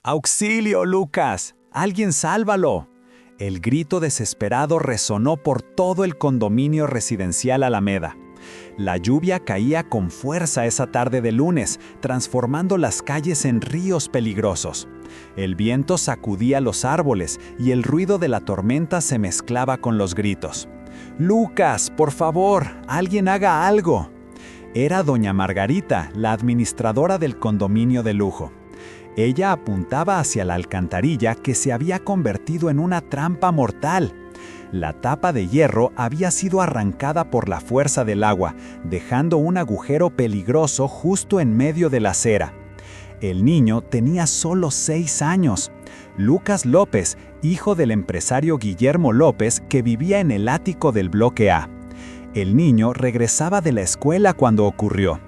¡Auxilio, Lucas! ¡Alguien sálvalo! El grito desesperado resonó por todo el condominio residencial Alameda. La lluvia caía con fuerza esa tarde de lunes, transformando las calles en ríos peligrosos. El viento sacudía los árboles y el ruido de la tormenta se mezclaba con los gritos. «Lucas, por favor, alguien haga algo». Era doña Margarita, la administradora del condominio de lujo. Ella apuntaba hacia la alcantarilla que se había convertido en una trampa mortal. La tapa de hierro había sido arrancada por la fuerza del agua, dejando un agujero peligroso justo en medio de la acera. El niño tenía solo 6 años. Lucas López, hijo del empresario Guillermo López, que vivía en el ático del bloque A. El niño regresaba de la escuela cuando ocurrió.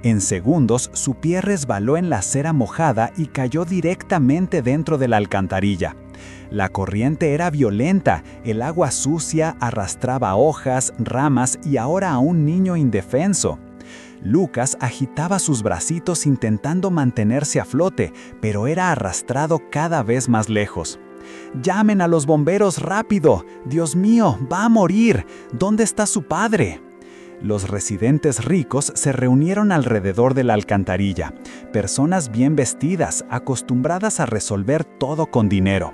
En segundos, su pie resbaló en la acera mojada y cayó directamente dentro de la alcantarilla. La corriente era violenta, el agua sucia arrastraba hojas, ramas y ahora a un niño indefenso. Lucas agitaba sus bracitos intentando mantenerse a flote, pero era arrastrado cada vez más lejos. «¡Llamen a los bomberos rápido! ¡Dios mío, va a morir! ¿Dónde está su padre?» Los residentes ricos se reunieron alrededor de la alcantarilla, personas bien vestidas, acostumbradas a resolver todo con dinero.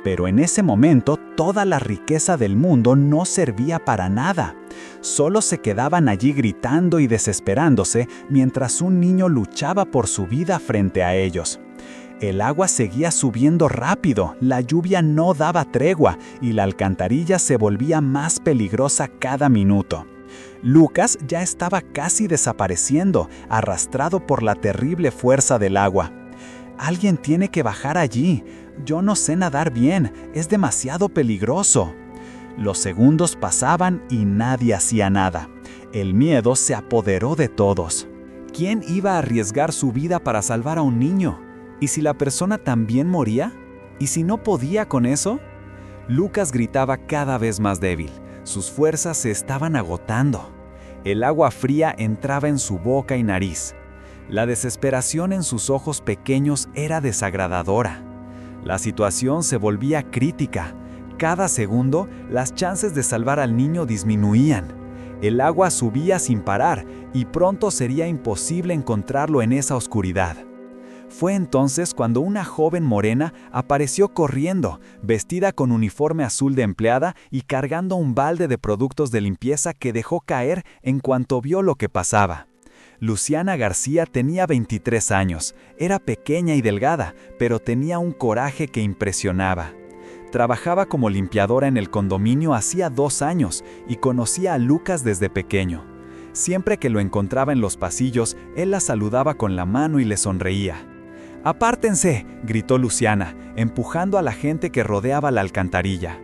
Pero en ese momento, toda la riqueza del mundo no servía para nada. Solo se quedaban allí gritando y desesperándose mientras un niño luchaba por su vida frente a ellos. El agua seguía subiendo rápido, la lluvia no daba tregua y la alcantarilla se volvía más peligrosa cada minuto. Lucas ya estaba casi desapareciendo, arrastrado por la terrible fuerza del agua. «Alguien tiene que bajar allí. Yo no sé nadar bien, es demasiado peligroso». Los segundos pasaban y nadie hacía nada. El miedo se apoderó de todos. ¿Quién iba a arriesgar su vida para salvar a un niño? ¿Y si la persona también moría? ¿Y si no podía con eso? Lucas gritaba cada vez más débil. Sus fuerzas se estaban agotando. El agua fría entraba en su boca y nariz. La desesperación en sus ojos pequeños era desagradadora. La situación se volvía crítica. Cada segundo, las chances de salvar al niño disminuían. El agua subía sin parar y pronto sería imposible encontrarlo en esa oscuridad. Fue entonces cuando una joven morena apareció corriendo, vestida con uniforme azul de empleada y cargando un balde de productos de limpieza que dejó caer en cuanto vio lo que pasaba. Luciana García tenía 23 años, era pequeña y delgada, pero tenía un coraje que impresionaba. Trabajaba como limpiadora en el condominio hacía 2 años y conocía a Lucas desde pequeño. Siempre que lo encontraba en los pasillos, él la saludaba con la mano y le sonreía. «¡Apártense!», gritó Luciana, empujando a la gente que rodeaba la alcantarilla.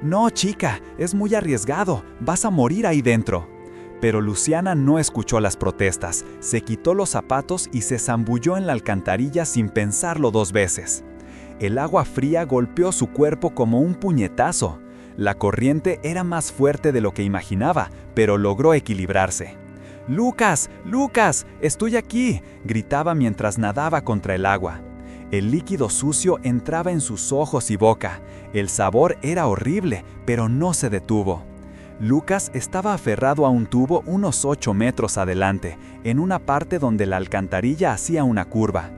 «No, chica, es muy arriesgado, vas a morir ahí dentro». Pero Luciana no escuchó las protestas, se quitó los zapatos y se zambulló en la alcantarilla sin pensarlo 2 veces. El agua fría golpeó su cuerpo como un puñetazo. La corriente era más fuerte de lo que imaginaba, pero logró equilibrarse. «¡Lucas! ¡Lucas! ¡Estoy aquí!», gritaba mientras nadaba contra el agua. El líquido sucio entraba en sus ojos y boca. El sabor era horrible, pero no se detuvo. Lucas estaba aferrado a un tubo unos 8 metros adelante, en una parte donde la alcantarilla hacía una curva.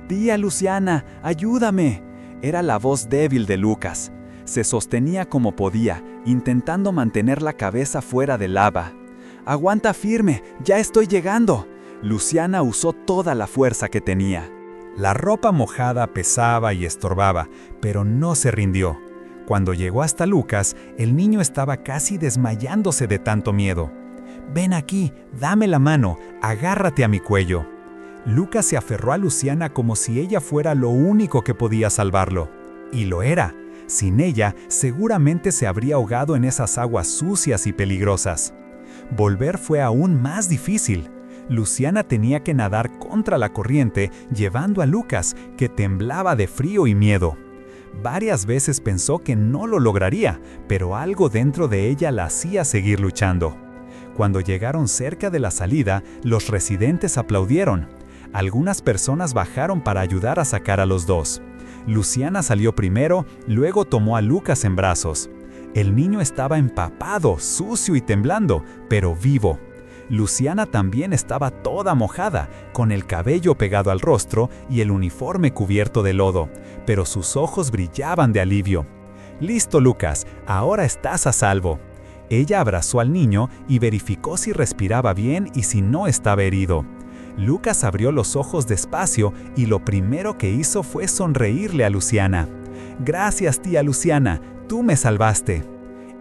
«Tía Luciana, ayúdame». Era la voz débil de Lucas. Se sostenía como podía, intentando mantener la cabeza fuera del lava. «Aguanta firme, ya estoy llegando». Luciana usó toda la fuerza que tenía. La ropa mojada pesaba y estorbaba, pero no se rindió. Cuando llegó hasta Lucas, el niño estaba casi desmayándose de tanto miedo. «Ven aquí, dame la mano, agárrate a mi cuello». Lucas se aferró a Luciana como si ella fuera lo único que podía salvarlo. Y lo era. Sin ella, seguramente se habría ahogado en esas aguas sucias y peligrosas. Volver fue aún más difícil. Luciana tenía que nadar contra la corriente, llevando a Lucas, que temblaba de frío y miedo. Varias veces pensó que no lo lograría, pero algo dentro de ella la hacía seguir luchando. Cuando llegaron cerca de la salida, los residentes aplaudieron. Algunas personas bajaron para ayudar a sacar a los dos. Luciana salió primero, luego tomó a Lucas en brazos. El niño estaba empapado, sucio y temblando, pero vivo. Luciana también estaba toda mojada, con el cabello pegado al rostro y el uniforme cubierto de lodo, pero sus ojos brillaban de alivio. «Listo, Lucas, ahora estás a salvo». Ella abrazó al niño y verificó si respiraba bien y si no estaba herido. Lucas abrió los ojos despacio y lo primero que hizo fue sonreírle a Luciana. «Gracias, tía Luciana, tú me salvaste».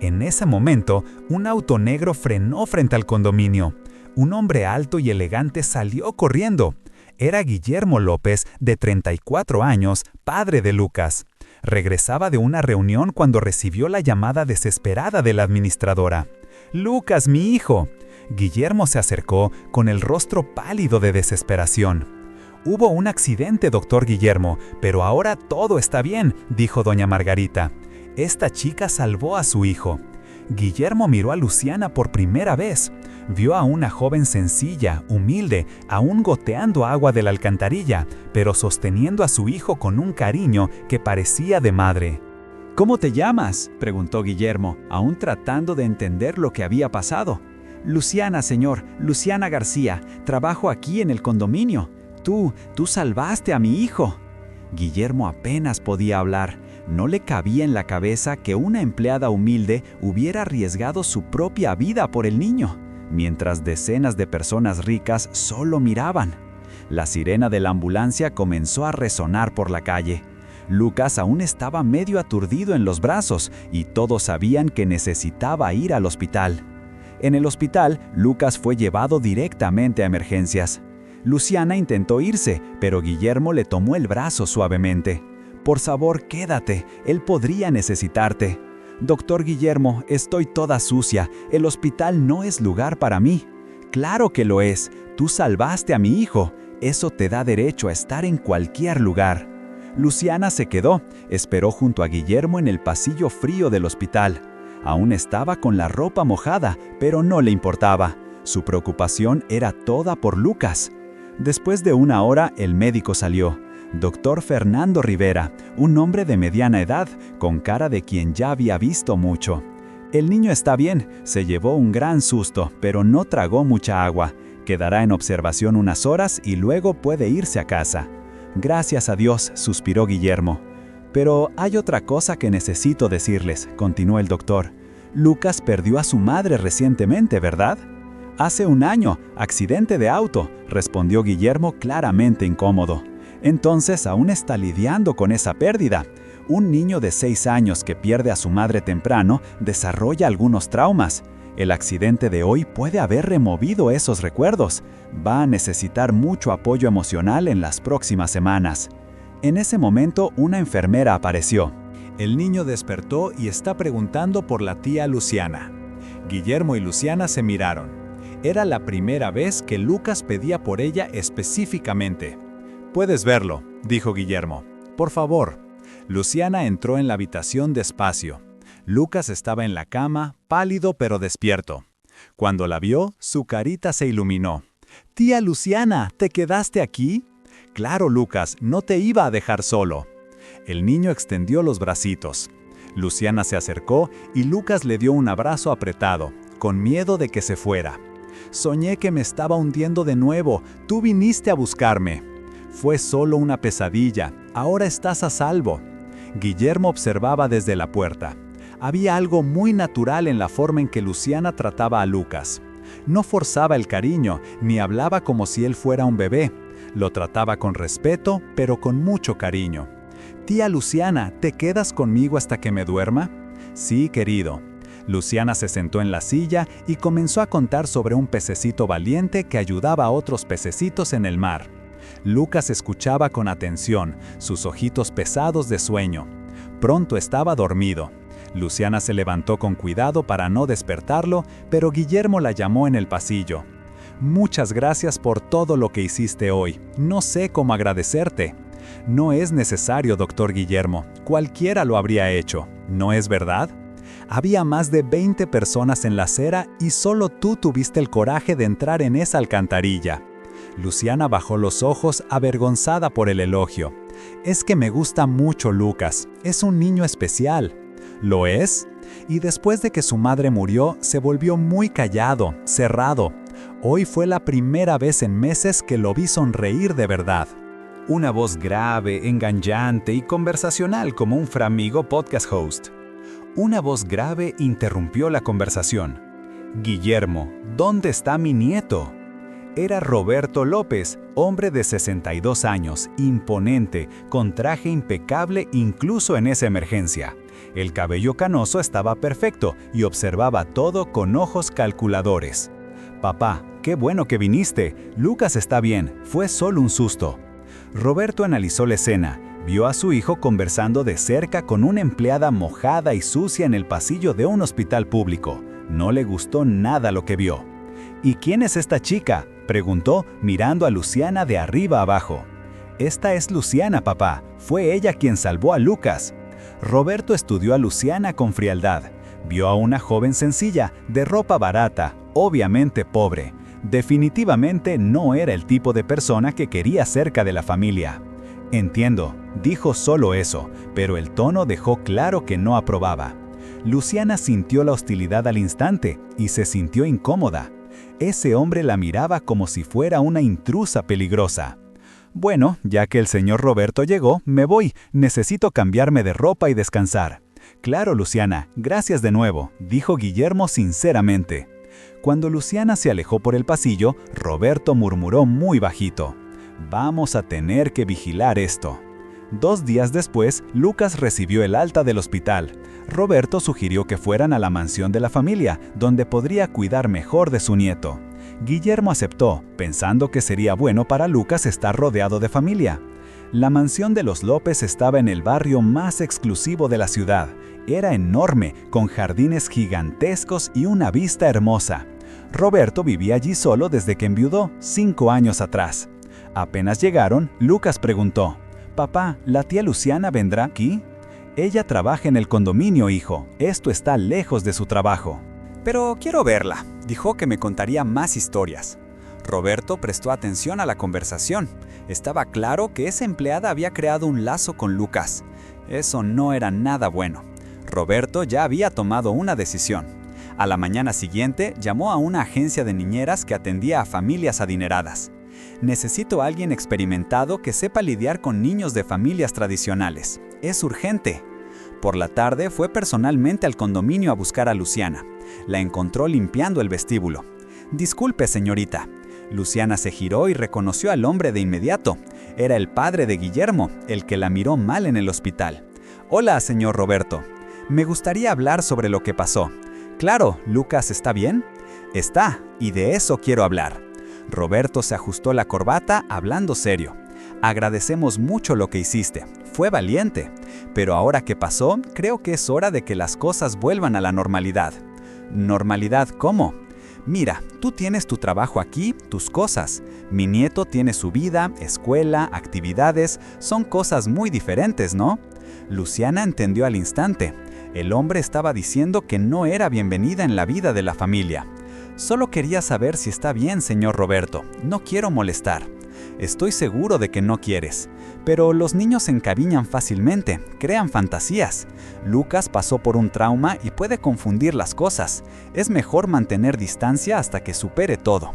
En ese momento, un auto negro frenó frente al condominio. Un hombre alto y elegante salió corriendo. Era Guillermo López, de 34 años, padre de Lucas. Regresaba de una reunión cuando recibió la llamada desesperada de la administradora. «Lucas, mi hijo». Guillermo se acercó con el rostro pálido de desesperación. «Hubo un accidente, doctor Guillermo, pero ahora todo está bien», dijo doña Margarita. «Esta chica salvó a su hijo». Guillermo miró a Luciana por primera vez. Vio a una joven sencilla, humilde, aún goteando agua de la alcantarilla, pero sosteniendo a su hijo con un cariño que parecía de madre. «¿Cómo te llamas?», preguntó Guillermo, aún tratando de entender lo que había pasado. «Luciana, señor, Luciana García, trabajo aquí en el condominio. Tú salvaste a mi hijo». Guillermo apenas podía hablar. No le cabía en la cabeza que una empleada humilde hubiera arriesgado su propia vida por el niño, mientras decenas de personas ricas solo miraban. La sirena de la ambulancia comenzó a resonar por la calle. Lucas aún estaba medio aturdido en los brazos y todos sabían que necesitaba ir al hospital. En el hospital, Lucas fue llevado directamente a emergencias. Luciana intentó irse, pero Guillermo le tomó el brazo suavemente. «Por favor, quédate, él podría necesitarte». «Doctor Guillermo, estoy toda sucia, el hospital no es lugar para mí». «Claro que lo es, tú salvaste a mi hijo, eso te da derecho a estar en cualquier lugar». Luciana se quedó, esperó junto a Guillermo en el pasillo frío del hospital. Aún estaba con la ropa mojada, pero no le importaba. Su preocupación era toda por Lucas. Después de una hora, el médico salió. Doctor Fernando Rivera, un hombre de mediana edad, con cara de quien ya había visto mucho. «El niño está bien, se llevó un gran susto, pero no tragó mucha agua. Quedará en observación unas horas y luego puede irse a casa». «Gracias a Dios», suspiró Guillermo. «Pero hay otra cosa que necesito decirles», continuó el doctor. «Lucas perdió a su madre recientemente, ¿verdad?» «Hace un año, accidente de auto», respondió Guillermo claramente incómodo. «Entonces aún está lidiando con esa pérdida. Un niño de 6 años que pierde a su madre temprano desarrolla algunos traumas. El accidente de hoy puede haber removido esos recuerdos. Va a necesitar mucho apoyo emocional en las próximas semanas». En ese momento, una enfermera apareció. El niño despertó y está preguntando por la tía Luciana. Guillermo y Luciana se miraron. Era la primera vez que Lucas pedía por ella específicamente. «Puedes verlo», dijo Guillermo. «Por favor». Luciana entró en la habitación despacio. Lucas estaba en la cama, pálido pero despierto. Cuando la vio, su carita se iluminó. «Tía Luciana, ¿te quedaste aquí?» «Claro, Lucas, no te iba a dejar solo». El niño extendió los bracitos. Luciana se acercó y Lucas le dio un abrazo apretado, con miedo de que se fuera. «Soñé que me estaba hundiendo de nuevo, tú viniste a buscarme». «Fue solo una pesadilla, ahora estás a salvo». Guillermo observaba desde la puerta. Había algo muy natural en la forma en que Luciana trataba a Lucas. No forzaba el cariño, ni hablaba como si él fuera un bebé. Lo trataba con respeto, pero con mucho cariño. «Tía Luciana, ¿te quedas conmigo hasta que me duerma?» «Sí, querido». Luciana se sentó en la silla y comenzó a contar sobre un pececito valiente que ayudaba a otros pececitos en el mar. Lucas escuchaba con atención, sus ojitos pesados de sueño. Pronto estaba dormido. Luciana se levantó con cuidado para no despertarlo, pero Guillermo la llamó en el pasillo. «Muchas gracias por todo lo que hiciste hoy. No sé cómo agradecerte». «No es necesario, doctor Guillermo. Cualquiera lo habría hecho. ¿No es verdad?» Había más de 20 personas en la acera y solo tú tuviste el coraje de entrar en esa alcantarilla. Luciana bajó los ojos, avergonzada por el elogio. Es que me gusta mucho Lucas, es un niño especial. ¿Lo es? Y después de que su madre murió, se volvió muy callado, cerrado. Hoy fue la primera vez en meses que lo vi sonreír de verdad. Una voz grave, engañante y conversacional como un framigo podcast host. Una voz grave interrumpió la conversación. Guillermo, ¿dónde está mi nieto? Era Roberto López, hombre de 62 años, imponente, con traje impecable incluso en esa emergencia. El cabello canoso estaba perfecto y observaba todo con ojos calculadores. «Papá, qué bueno que viniste. Lucas está bien, fue solo un susto». Roberto analizó la escena. Vio a su hijo conversando de cerca con una empleada mojada y sucia en el pasillo de un hospital público. No le gustó nada lo que vio. «¿Y quién es esta chica?», preguntó, mirando a Luciana de arriba abajo. «Esta es Luciana, papá. Fue ella quien salvó a Lucas». Roberto estudió a Luciana con frialdad. Vio a una joven sencilla, de ropa barata, obviamente pobre. Definitivamente no era el tipo de persona que quería cerca de la familia. «Entiendo», dijo solo eso, pero el tono dejó claro que no aprobaba. Luciana sintió la hostilidad al instante y se sintió incómoda. Ese hombre la miraba como si fuera una intrusa peligrosa. «Bueno, ya que el señor Roberto llegó, me voy. Necesito cambiarme de ropa y descansar». «Claro, Luciana, gracias de nuevo», dijo Guillermo sinceramente. Cuando Luciana se alejó por el pasillo, Roberto murmuró muy bajito: «Vamos a tener que vigilar esto». 2 días después, Lucas recibió el alta del hospital. Roberto sugirió que fueran a la mansión de la familia, donde podría cuidar mejor de su nieto. Guillermo aceptó, pensando que sería bueno para Lucas estar rodeado de familia. La mansión de los López estaba en el barrio más exclusivo de la ciudad. Era enorme, con jardines gigantescos y una vista hermosa. Roberto vivía allí solo desde que enviudó, 5 años atrás. Apenas llegaron, Lucas preguntó: «Papá, ¿la tía Luciana vendrá aquí?» «Ella trabaja en el condominio, hijo. Esto está lejos de su trabajo». «Pero quiero verla. Dijo que me contaría más historias». Roberto prestó atención a la conversación. Estaba claro que esa empleada había creado un lazo con Lucas. Eso no era nada bueno. Roberto ya había tomado una decisión. A la mañana siguiente llamó a una agencia de niñeras que atendía a familias adineradas. «Necesito a alguien experimentado que sepa lidiar con niños de familias tradicionales. Es urgente». Por la tarde fue personalmente al condominio a buscar a Luciana. La encontró limpiando el vestíbulo. «Disculpe, señorita». Luciana se giró y reconoció al hombre de inmediato. Era el padre de Guillermo, el que la miró mal en el hospital. «Hola, señor Roberto. Me gustaría hablar sobre lo que pasó». «Claro, ¿Lucas está bien?» «Está, y de eso quiero hablar». Roberto se ajustó la corbata, hablando serio. «Agradecemos mucho lo que hiciste. Fue valiente. Pero ahora que pasó, creo que es hora de que las cosas vuelvan a la normalidad». «¿Normalidad cómo?» «Mira, tú tienes tu trabajo aquí, tus cosas. Mi nieto tiene su vida, escuela, actividades. Son cosas muy diferentes, ¿no?» Luciana entendió al instante. El hombre estaba diciendo que no era bienvenida en la vida de la familia. «Solo quería saber si está bien, señor Roberto. No quiero molestar». «Estoy seguro de que no quieres. Pero los niños se encariñan fácilmente, crean fantasías. Lucas pasó por un trauma y puede confundir las cosas. Es mejor mantener distancia hasta que supere todo».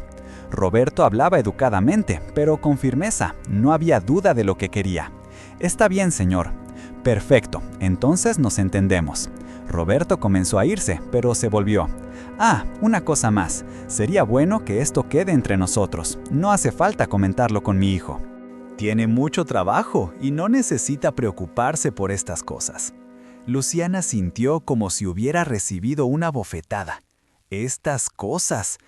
Roberto hablaba educadamente, pero con firmeza. No había duda de lo que quería. «Está bien, señor». «Perfecto, entonces nos entendemos». Roberto comenzó a irse, pero se volvió. «Ah, una cosa más. Sería bueno que esto quede entre nosotros. No hace falta comentarlo con mi hijo. Tiene mucho trabajo y no necesita preocuparse por estas cosas». Luciana sintió como si hubiera recibido una bofetada. «Estas cosas».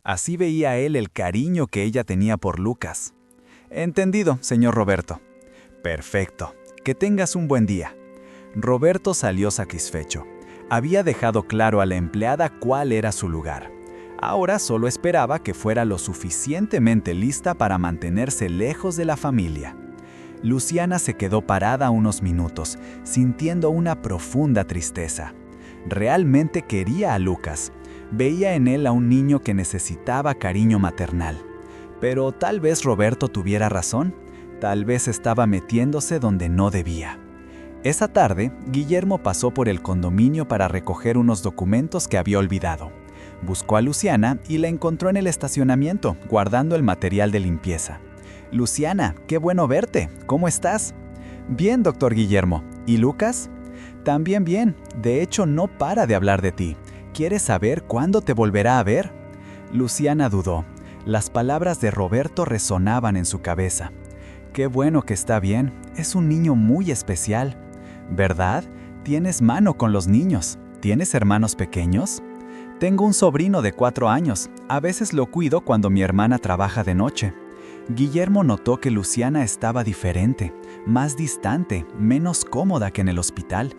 Así veía él el cariño que ella tenía por Lucas. «Entendido, señor Roberto». «Perfecto. Que tengas un buen día». Roberto salió satisfecho. Había dejado claro a la empleada cuál era su lugar. Ahora solo esperaba que fuera lo suficientemente lista para mantenerse lejos de la familia. Luciana se quedó parada unos minutos, sintiendo una profunda tristeza. Realmente quería a Lucas. Veía en él a un niño que necesitaba cariño maternal. Pero tal vez Roberto tuviera razón. Tal vez estaba metiéndose donde no debía. Esa tarde, Guillermo pasó por el condominio para recoger unos documentos que había olvidado. Buscó a Luciana y la encontró en el estacionamiento, guardando el material de limpieza. «Luciana, qué bueno verte. ¿Cómo estás?» «Bien, doctor Guillermo. ¿Y Lucas?» «También bien. De hecho, no para de hablar de ti. ¿Quieres saber cuándo te volverá a ver?» Luciana dudó. Las palabras de Roberto resonaban en su cabeza. «Qué bueno que está bien. Es un niño muy especial. ¿Verdad? Tienes mano con los niños. ¿Tienes hermanos pequeños?» «Tengo un sobrino de 4 años. A veces lo cuido cuando mi hermana trabaja de noche». Guillermo notó que Luciana estaba diferente, más distante, menos cómoda que en el hospital.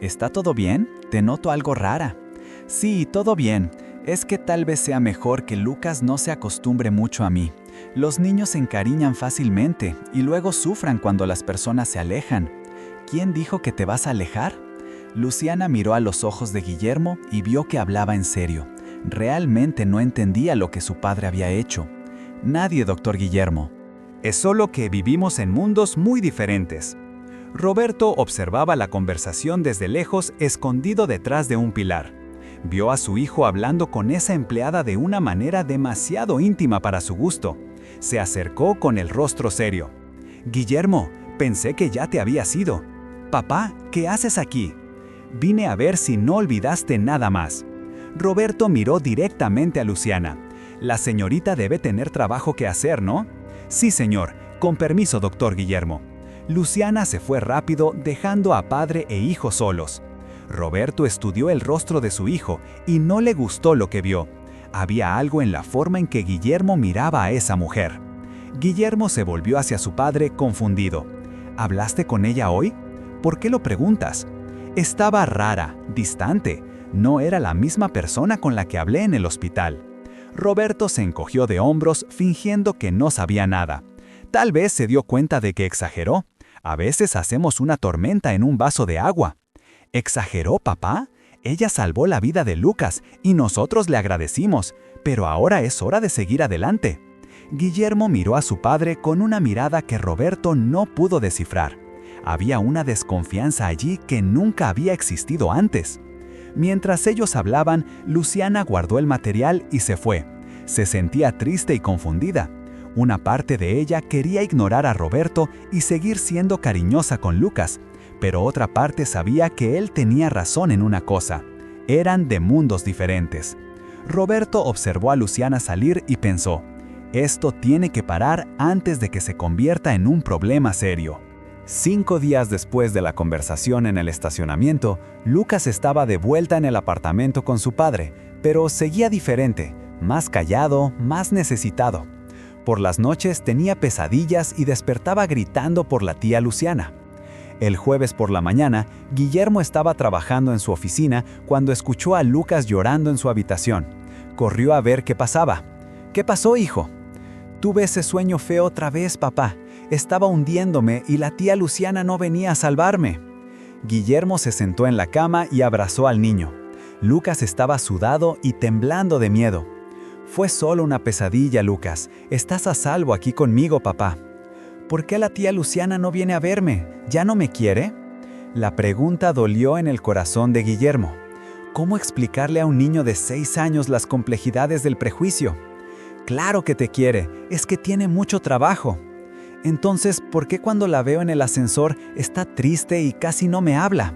«¿Está todo bien? Te noto algo rara». «Sí, todo bien. Es que tal vez sea mejor que Lucas no se acostumbre mucho a mí. Los niños se encariñan fácilmente y luego sufran cuando las personas se alejan». «¿Quién dijo que te vas a alejar?» Luciana miró a los ojos de Guillermo y vio que hablaba en serio. Realmente no entendía lo que su padre había hecho. «Nadie, doctor Guillermo. Es solo que vivimos en mundos muy diferentes». Roberto observaba la conversación desde lejos, escondido detrás de un pilar. Vio a su hijo hablando con esa empleada de una manera demasiado íntima para su gusto. Se acercó con el rostro serio. «Guillermo, pensé que ya te habías ido». «Papá, ¿qué haces aquí?» «Vine a ver si no olvidaste nada más». Roberto miró directamente a Luciana. «La señorita debe tener trabajo que hacer, ¿no?» «Sí, señor. Con permiso, doctor Guillermo». Luciana se fue rápido, dejando a padre e hijo solos. Roberto estudió el rostro de su hijo y no le gustó lo que vio. Había algo en la forma en que Guillermo miraba a esa mujer. Guillermo se volvió hacia su padre confundido. «¿Hablaste con ella hoy? ¿Por qué lo preguntas?» Estaba rara, distante. No era la misma persona con la que hablé en el hospital. Roberto se encogió de hombros, fingiendo que no sabía nada. Tal vez se dio cuenta de que exageró. A veces hacemos una tormenta en un vaso de agua. ¿Exageró, papá? Ella salvó la vida de Lucas y nosotros le agradecimos, pero ahora es hora de seguir adelante. Guillermo miró a su padre con una mirada que Roberto no pudo descifrar. Había una desconfianza allí que nunca había existido antes. Mientras ellos hablaban, Luciana guardó el material y se fue. Se sentía triste y confundida. Una parte de ella quería ignorar a Roberto y seguir siendo cariñosa con Lucas, pero otra parte sabía que él tenía razón en una cosa. Eran de mundos diferentes. Roberto observó a Luciana salir y pensó, «Esto tiene que parar antes de que se convierta en un problema serio». 5 días después de la conversación en el estacionamiento, Lucas estaba de vuelta en el apartamento con su padre, pero seguía diferente, más callado, más necesitado. Por las noches tenía pesadillas y despertaba gritando por la tía Luciana. El jueves por la mañana, Guillermo estaba trabajando en su oficina cuando escuchó a Lucas llorando en su habitación. Corrió a ver qué pasaba. «¿Qué pasó, hijo?» «Tuve ese sueño feo otra vez, papá. Estaba hundiéndome y la tía Luciana no venía a salvarme». Guillermo se sentó en la cama y abrazó al niño. Lucas estaba sudado y temblando de miedo. «Fue solo una pesadilla, Lucas. Estás a salvo aquí conmigo, papá». «¿Por qué la tía Luciana no viene a verme? ¿Ya no me quiere?» La pregunta dolió en el corazón de Guillermo. ¿Cómo explicarle a un niño de 6 años las complejidades del prejuicio? «Claro que te quiere, es que tiene mucho trabajo». «Entonces, ¿por qué cuando la veo en el ascensor está triste y casi no me habla?»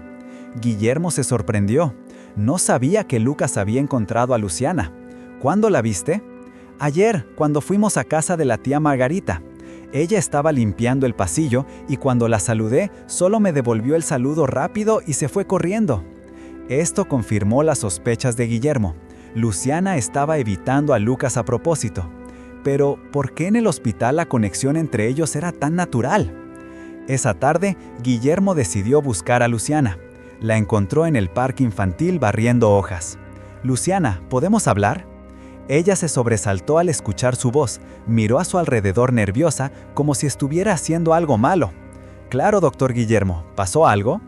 Guillermo se sorprendió. No sabía que Lucas había encontrado a Luciana. «¿Cuándo la viste?» «Ayer, cuando fuimos a casa de la tía Margarita. Ella estaba limpiando el pasillo y cuando la saludé, solo me devolvió el saludo rápido y se fue corriendo». Esto confirmó las sospechas de Guillermo. Luciana estaba evitando a Lucas a propósito. Pero, ¿por qué en el hospital la conexión entre ellos era tan natural? Esa tarde, Guillermo decidió buscar a Luciana. La encontró en el parque infantil barriendo hojas. «Luciana, ¿podemos hablar?» Ella se sobresaltó al escuchar su voz, miró a su alrededor nerviosa, como si estuviera haciendo algo malo. «Claro, doctor Guillermo, ¿pasó algo?»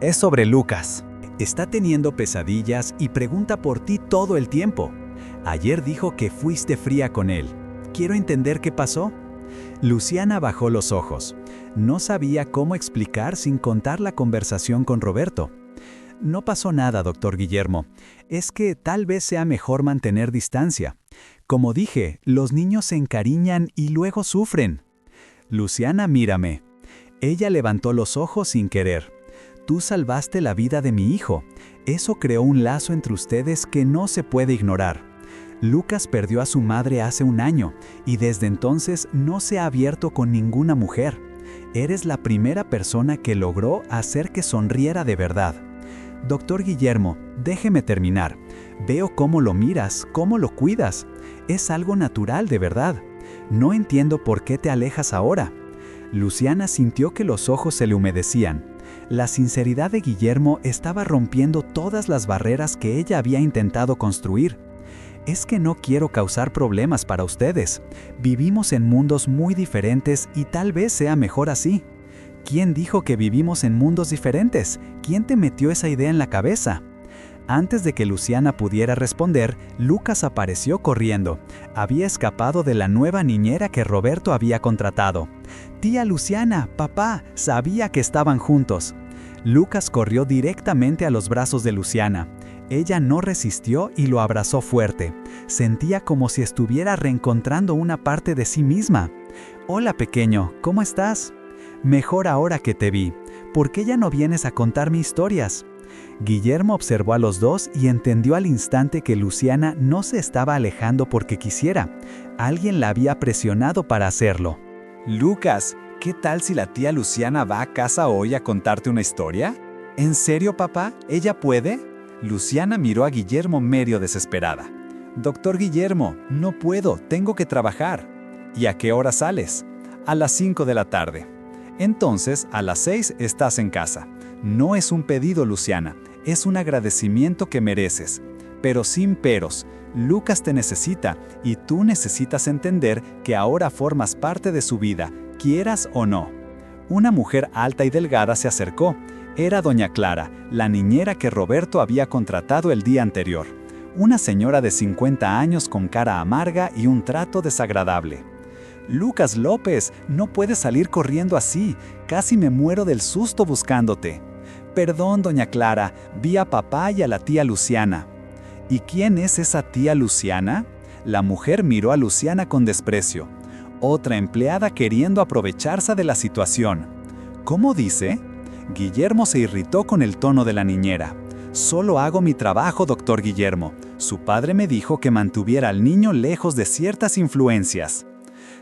«Es sobre Lucas. Está teniendo pesadillas y pregunta por ti todo el tiempo. Ayer dijo que fuiste fría con él. Quiero entender qué pasó». Luciana bajó los ojos. No sabía cómo explicar sin contar la conversación con Roberto. No pasó nada, doctor Guillermo. Es que tal vez sea mejor mantener distancia. Como dije, los niños se encariñan y luego sufren. Luciana, mírame. Ella levantó los ojos sin querer. Tú salvaste la vida de mi hijo. Eso creó un lazo entre ustedes que no se puede ignorar. Lucas perdió a su madre hace un año y desde entonces no se ha abierto con ninguna mujer. Eres la primera persona que logró hacer que sonriera de verdad. Doctor Guillermo, déjeme terminar. Veo cómo lo miras, cómo lo cuidas. Es algo natural de verdad. No entiendo por qué te alejas ahora. Luciana sintió que los ojos se le humedecían. La sinceridad de Guillermo estaba rompiendo todas las barreras que ella había intentado construir. Es que no quiero causar problemas para ustedes. Vivimos en mundos muy diferentes y tal vez sea mejor así. ¿Quién dijo que vivimos en mundos diferentes? ¿Quién te metió esa idea en la cabeza? Antes de que Luciana pudiera responder, Lucas apareció corriendo. Había escapado de la nueva niñera que Roberto había contratado. «Tía Luciana, papá, sabía que estaban juntos». Lucas corrió directamente a los brazos de Luciana. Ella no resistió y lo abrazó fuerte. Sentía como si estuviera reencontrando una parte de sí misma. «Hola, pequeño, ¿cómo estás?» «Mejor ahora que te vi. ¿Por qué ya no vienes a contarme historias?» Guillermo observó a los dos y entendió al instante que Luciana no se estaba alejando porque quisiera. Alguien la había presionado para hacerlo. Lucas, ¿qué tal si la tía Luciana va a casa hoy a contarte una historia? ¿En serio, papá? ¿Ella puede? Luciana miró a Guillermo medio desesperada. Doctor Guillermo, no puedo, tengo que trabajar. ¿Y a qué hora sales? A las 5 de la tarde. Entonces, a las 6 estás en casa. No es un pedido, Luciana, es un agradecimiento que mereces. Pero sin peros, Lucas te necesita y tú necesitas entender que ahora formas parte de su vida, quieras o no. Una mujer alta y delgada se acercó. Era doña Clara, la niñera que Roberto había contratado el día anterior. Una señora de 50 años con cara amarga y un trato desagradable. «Lucas López, no puedes salir corriendo así, casi me muero del susto buscándote». «Perdón, doña Clara, vi a papá y a la tía Luciana». «¿Y quién es esa tía Luciana?» La mujer miró a Luciana con desprecio. Otra empleada queriendo aprovecharse de la situación. «¿Cómo dice?» Guillermo se irritó con el tono de la niñera. «Solo hago mi trabajo, doctor Guillermo. Su padre me dijo que mantuviera al niño lejos de ciertas influencias».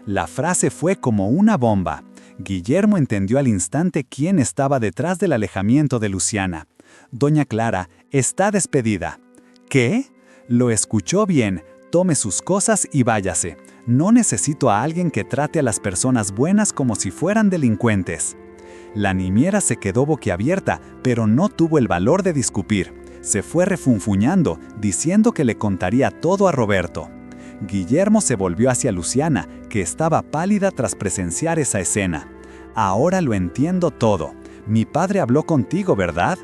La frase fue como una bomba. Guillermo entendió al instante quién estaba detrás del alejamiento de Luciana. «Doña Clara, está despedida». «¿Qué?» Lo escuchó bien. Tome sus cosas y váyase. No necesito a alguien que trate a las personas buenas como si fueran delincuentes». La niñera se quedó boquiabierta, pero no tuvo el valor de discutir. Se fue refunfuñando, diciendo que le contaría todo a Roberto. Guillermo se volvió hacia Luciana, que estaba pálida tras presenciar esa escena. «Ahora lo entiendo todo. Mi padre habló contigo, ¿verdad?»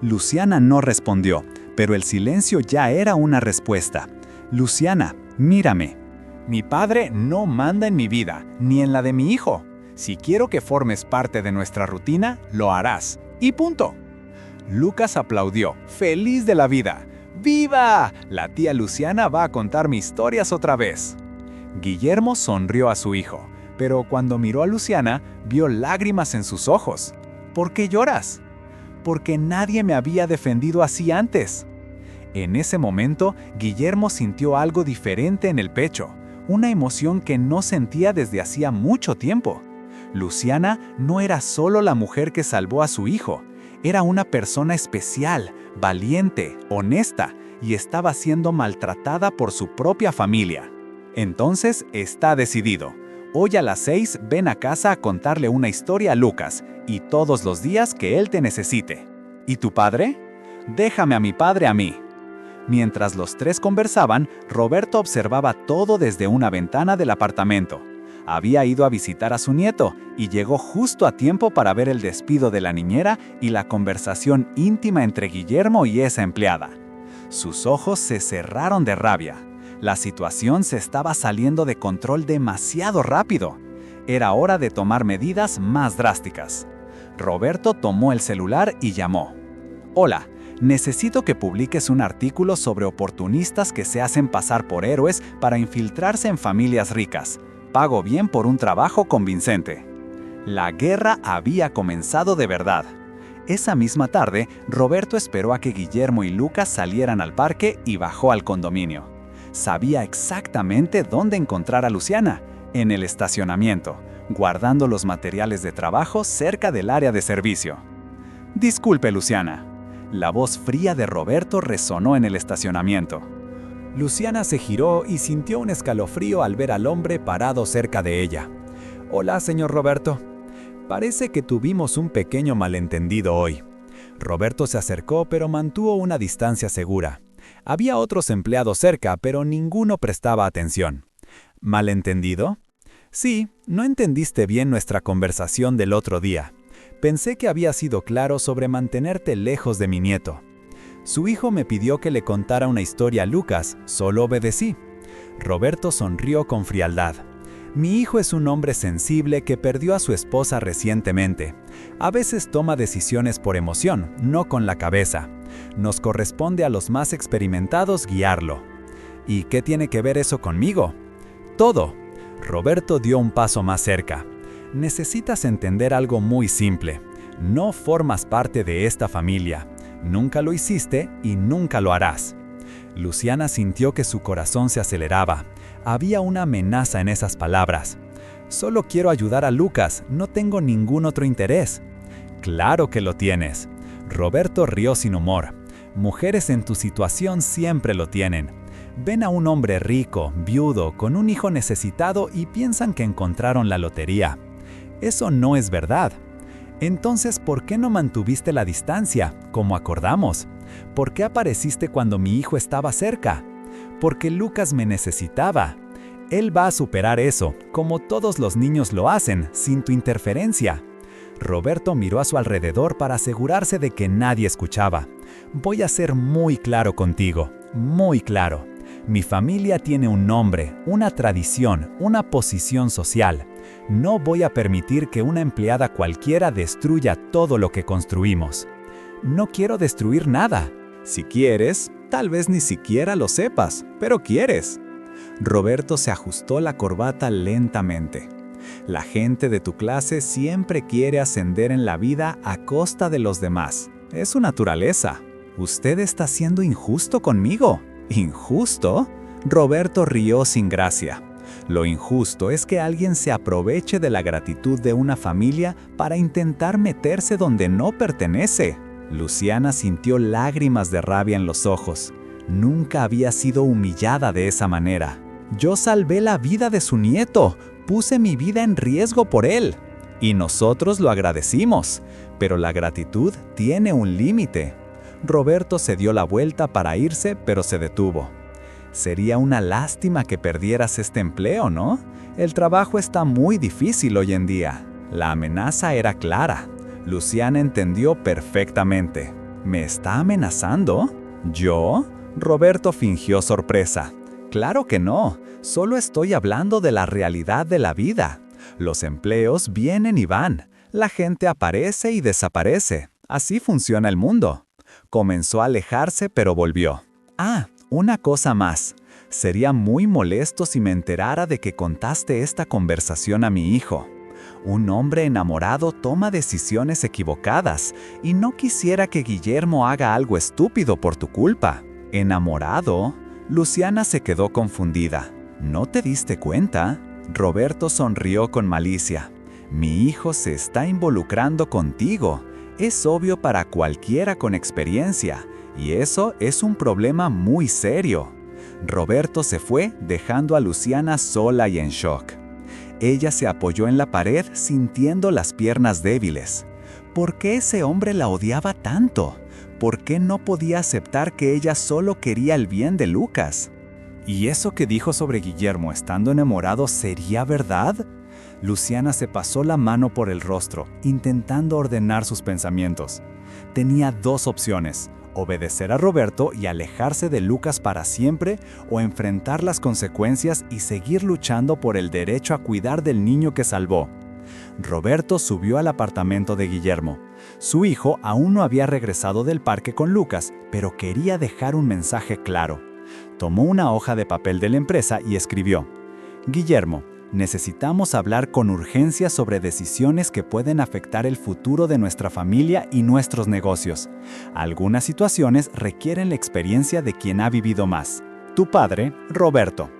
Luciana no respondió, pero el silencio ya era una respuesta. «Luciana, mírame. Mi padre no manda en mi vida, ni en la de mi hijo. Si quiero que formes parte de nuestra rutina, lo harás. Y punto». Lucas aplaudió, feliz de la vida. «¡Viva! La tía Luciana va a contarme historias otra vez». Guillermo sonrió a su hijo, pero cuando miró a Luciana, vio lágrimas en sus ojos. «¿Por qué lloras?» «Porque nadie me había defendido así antes». En ese momento, Guillermo sintió algo diferente en el pecho, una emoción que no sentía desde hacía mucho tiempo. Luciana no era solo la mujer que salvó a su hijo, era una persona especial, valiente, honesta y estaba siendo maltratada por su propia familia. Entonces está decidido. Hoy a las 6 ven a casa a contarle una historia a Lucas y todos los días que él te necesite. ¿Y tu padre? Déjame a mi padre a mí. Mientras los tres conversaban, Roberto observaba todo desde una ventana del apartamento. Había ido a visitar a su nieto y llegó justo a tiempo para ver el despido de la niñera y la conversación íntima entre Guillermo y esa empleada. Sus ojos se cerraron de rabia. La situación se estaba saliendo de control demasiado rápido. Era hora de tomar medidas más drásticas. Roberto tomó el celular y llamó. Hola, necesito que publiques un artículo sobre oportunistas que se hacen pasar por héroes para infiltrarse en familias ricas. Pago bien por un trabajo convincente. La guerra había comenzado de verdad. Esa misma tarde, Roberto esperó a que Guillermo y Lucas salieran al parque y bajó al condominio. Sabía exactamente dónde encontrar a Luciana, en el estacionamiento, guardando los materiales de trabajo cerca del área de servicio. Disculpe, Luciana. La voz fría de Roberto resonó en el estacionamiento. Luciana se giró y sintió un escalofrío al ver al hombre parado cerca de ella. Hola, señor Roberto. Parece que tuvimos un pequeño malentendido hoy. Roberto se acercó, pero mantuvo una distancia segura. Había otros empleados cerca, pero ninguno prestaba atención. ¿Malentendido? Sí, no entendiste bien nuestra conversación del otro día. Pensé que había sido claro sobre mantenerte lejos de mi nieto. Su hijo me pidió que le contara una historia a Lucas, solo obedecí. Roberto sonrió con frialdad. Mi hijo es un hombre sensible que perdió a su esposa recientemente. A veces toma decisiones por emoción, no con la cabeza. Nos corresponde a los más experimentados guiarlo. ¿Y qué tiene que ver eso conmigo? Todo. Roberto dio un paso más cerca. Necesitas entender algo muy simple. No formas parte de esta familia. Nunca lo hiciste y nunca lo harás. Luciana sintió que su corazón se aceleraba. Había una amenaza en esas palabras. Solo quiero ayudar a Lucas, no tengo ningún otro interés. Claro que lo tienes. Roberto rió sin humor. Mujeres en tu situación siempre lo tienen. Ven a un hombre rico, viudo, con un hijo necesitado y piensan que encontraron la lotería. Eso no es verdad. Entonces, ¿por qué no mantuviste la distancia, como acordamos? ¿Por qué apareciste cuando mi hijo estaba cerca? Porque Lucas me necesitaba. Él va a superar eso, como todos los niños lo hacen, sin tu interferencia. Roberto miró a su alrededor para asegurarse de que nadie escuchaba. Voy a ser muy claro contigo, muy claro. Mi familia tiene un nombre, una tradición, una posición social. No voy a permitir que una empleada cualquiera destruya todo lo que construimos. No quiero destruir nada. Si quieres, tal vez ni siquiera lo sepas, pero quieres. Roberto se ajustó la corbata lentamente. La gente de tu clase siempre quiere ascender en la vida a costa de los demás. Es su naturaleza. Usted está siendo injusto conmigo. ¿Injusto? Roberto rió sin gracia. Lo injusto es que alguien se aproveche de la gratitud de una familia para intentar meterse donde no pertenece. Luciana sintió lágrimas de rabia en los ojos. Nunca había sido humillada de esa manera. Yo salvé la vida de su nieto, puse mi vida en riesgo por él. Y nosotros lo agradecimos, pero la gratitud tiene un límite. Roberto se dio la vuelta para irse, pero se detuvo. Sería una lástima que perdieras este empleo, ¿no? El trabajo está muy difícil hoy en día. La amenaza era clara. Luciana entendió perfectamente. ¿Me está amenazando? ¿Yo? Roberto fingió sorpresa. Claro que no, solo estoy hablando de la realidad de la vida. Los empleos vienen y van. La gente aparece y desaparece. Así funciona el mundo. Comenzó a alejarse, pero volvió. Una cosa más. Sería muy molesto si me enterara de que contaste esta conversación a mi hijo. Un hombre enamorado toma decisiones equivocadas y no quisiera que Guillermo haga algo estúpido por tu culpa. ¿Enamorado? Luciana se quedó confundida. ¿No te diste cuenta? Roberto sonrió con malicia. Mi hijo se está involucrando contigo. Es obvio para cualquiera con experiencia, y eso es un problema muy serio. Roberto se fue, dejando a Luciana sola y en shock. Ella se apoyó en la pared sintiendo las piernas débiles. ¿Por qué ese hombre la odiaba tanto? ¿Por qué no podía aceptar que ella solo quería el bien de Lucas? ¿Y eso que dijo sobre Guillermo estando enamorado sería verdad? Luciana se pasó la mano por el rostro, intentando ordenar sus pensamientos. Tenía dos opciones. obedecer a Roberto y alejarse de Lucas para siempre, o enfrentar las consecuencias y seguir luchando por el derecho a cuidar del niño que salvó. Roberto subió al apartamento de Guillermo. Su hijo aún no había regresado del parque con Lucas, pero quería dejar un mensaje claro. Tomó una hoja de papel de la empresa y escribió: Guillermo, necesitamos hablar con urgencia sobre decisiones que pueden afectar el futuro de nuestra familia y nuestros negocios. Algunas situaciones requieren la experiencia de quien ha vivido más. Tu padre, Roberto.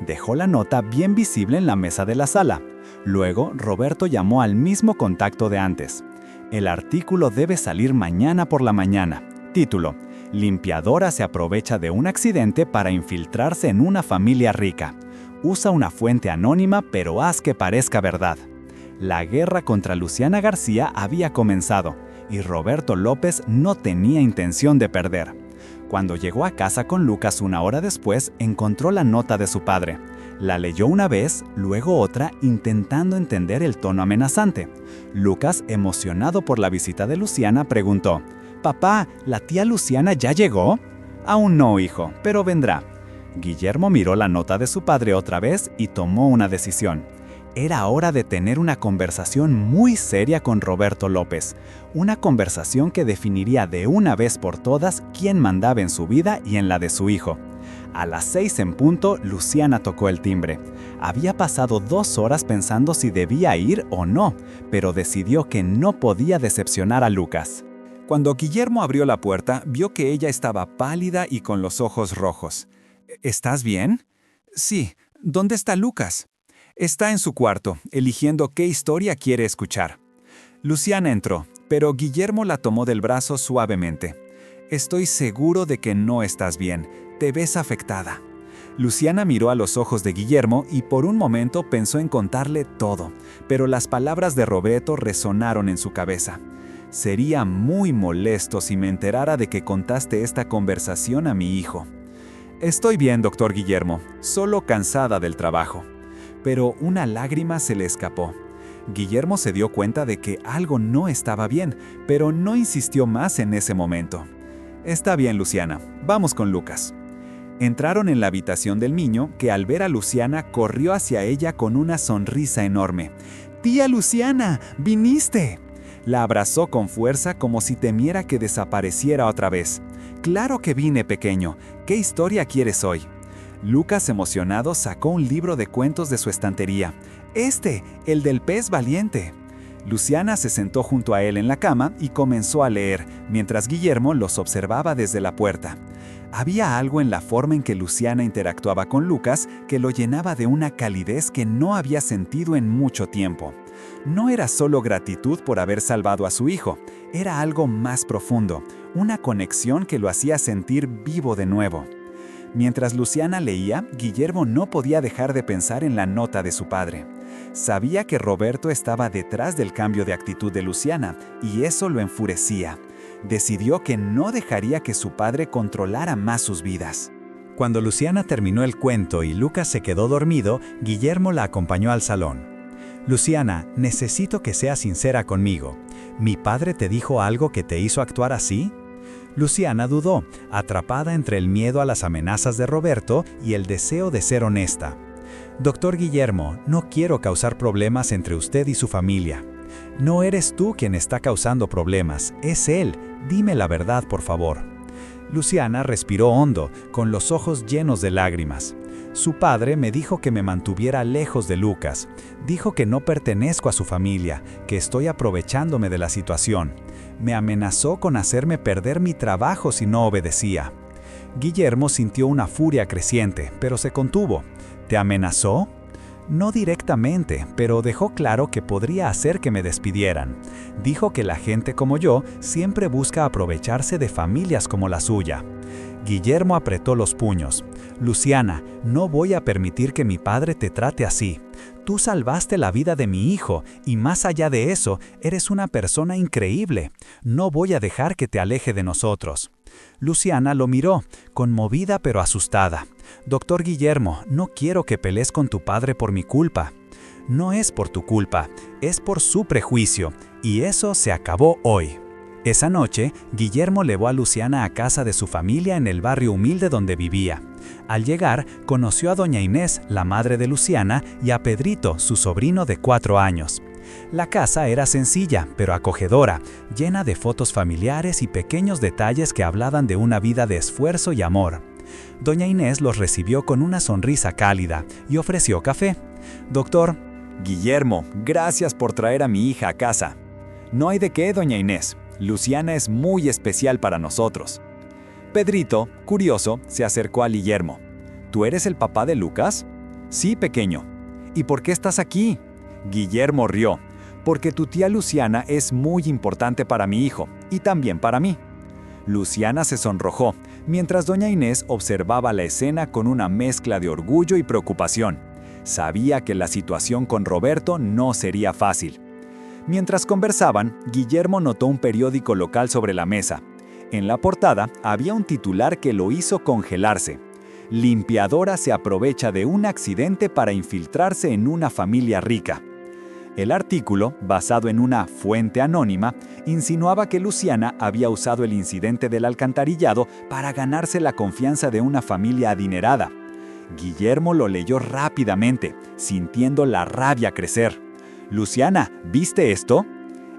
Dejó la nota bien visible en la mesa de la sala. Luego, Roberto llamó al mismo contacto de antes. El artículo debe salir mañana por la mañana. Título: Limpiadora se aprovecha de un accidente para infiltrarse en una familia rica. Usa una fuente anónima, pero haz que parezca verdad. La guerra contra Luciana García había comenzado, y Roberto López no tenía intención de perder. Cuando llegó a casa con Lucas una hora después, encontró la nota de su padre. La leyó una vez, luego otra, intentando entender el tono amenazante. Lucas, emocionado por la visita de Luciana, preguntó: «Papá, ¿la tía Luciana ya llegó?» «Aún no, hijo, pero vendrá». Guillermo miró la nota de su padre otra vez y tomó una decisión. Era hora de tener una conversación muy seria con Roberto López. Una conversación que definiría de una vez por todas quién mandaba en su vida y en la de su hijo. A las 6 en punto, Luciana tocó el timbre. Había pasado 2 horas pensando si debía ir o no, pero decidió que no podía decepcionar a Lucas. Cuando Guillermo abrió la puerta, vio que ella estaba pálida y con los ojos rojos. «¿Estás bien?» «Sí. ¿Dónde está Lucas?» «Está en su cuarto, eligiendo qué historia quiere escuchar». Luciana entró, pero Guillermo la tomó del brazo suavemente. «Estoy seguro de que no estás bien. Te ves afectada». Luciana miró a los ojos de Guillermo y por un momento pensó en contarle todo, pero las palabras de Roberto resonaron en su cabeza. «Sería muy molesto si me enterara de que contaste esta conversación a mi hijo». «Estoy bien, doctor Guillermo, solo cansada del trabajo». Pero una lágrima se le escapó. Guillermo se dio cuenta de que algo no estaba bien, pero no insistió más en ese momento. «Está bien, Luciana, vamos con Lucas». Entraron en la habitación del niño, que al ver a Luciana corrió hacia ella con una sonrisa enorme. «¡Tía Luciana! ¡Viniste!». La abrazó con fuerza como si temiera que desapareciera otra vez. «Claro que vine, pequeño. ¿Qué historia quieres hoy?». Lucas, emocionado, sacó un libro de cuentos de su estantería. El del pez valiente». Luciana se sentó junto a él en la cama y comenzó a leer, mientras Guillermo los observaba desde la puerta. Había algo en la forma en que Luciana interactuaba con Lucas que lo llenaba de una calidez que no había sentido en mucho tiempo. No era solo gratitud por haber salvado a su hijo, era algo más profundo, una conexión que lo hacía sentir vivo de nuevo. Mientras Luciana leía, Guillermo no podía dejar de pensar en la nota de su padre. Sabía que Roberto estaba detrás del cambio de actitud de Luciana, y eso lo enfurecía. Decidió que no dejaría que su padre controlara más sus vidas. Cuando Luciana terminó el cuento y Lucas se quedó dormido, Guillermo la acompañó al salón. «Luciana, necesito que seas sincera conmigo. ¿Mi padre te dijo algo que te hizo actuar así?». Luciana dudó, atrapada entre el miedo a las amenazas de Roberto y el deseo de ser honesta. «Doctor Guillermo, no quiero causar problemas entre usted y su familia». «No eres tú quien está causando problemas, es él. Dime la verdad, por favor». Luciana respiró hondo, con los ojos llenos de lágrimas. «Su padre me dijo que me mantuviera lejos de Lucas. Dijo que no pertenezco a su familia, que estoy aprovechándome de la situación. Me amenazó con hacerme perder mi trabajo si no obedecía». Guillermo sintió una furia creciente, pero se contuvo. «¿Te amenazó?». «No directamente, pero dejó claro que podría hacer que me despidieran. Dijo que la gente como yo siempre busca aprovecharse de familias como la suya». Guillermo apretó los puños. «Luciana, no voy a permitir que mi padre te trate así. Tú salvaste la vida de mi hijo y más allá de eso, eres una persona increíble. No voy a dejar que te aleje de nosotros». Luciana lo miró, conmovida pero asustada. «Doctor Guillermo, no quiero que pelees con tu padre por mi culpa». «No es por tu culpa, es por su prejuicio, y eso se acabó hoy». Esa noche, Guillermo llevó a Luciana a casa de su familia en el barrio humilde donde vivía. Al llegar, conoció a doña Inés, la madre de Luciana, y a Pedrito, su sobrino de 4 años. La casa era sencilla, pero acogedora, llena de fotos familiares y pequeños detalles que hablaban de una vida de esfuerzo y amor. Doña Inés los recibió con una sonrisa cálida y ofreció café. «Doctor». Guillermo, gracias por traer a mi hija a casa. No hay de qué, doña Inés. Luciana es muy especial para nosotros. Pedrito, curioso, se acercó a Guillermo. ¿Tú eres el papá de Lucas? Sí, pequeño. ¿Y por qué estás aquí? Guillermo rió. Porque tu tía Luciana es muy importante para mi hijo, y también para mí. Luciana se sonrojó, mientras doña Inés observaba la escena con una mezcla de orgullo y preocupación. Sabía que la situación con Roberto no sería fácil. Mientras conversaban, Guillermo notó un periódico local sobre la mesa. En la portada había un titular que lo hizo congelarse. Limpiadora se aprovecha de un accidente para infiltrarse en una familia rica. El artículo, basado en una fuente anónima, insinuaba que Luciana había usado el incidente del alcantarillado para ganarse la confianza de una familia adinerada. Guillermo lo leyó rápidamente, sintiendo la rabia crecer. «Luciana, ¿viste esto?»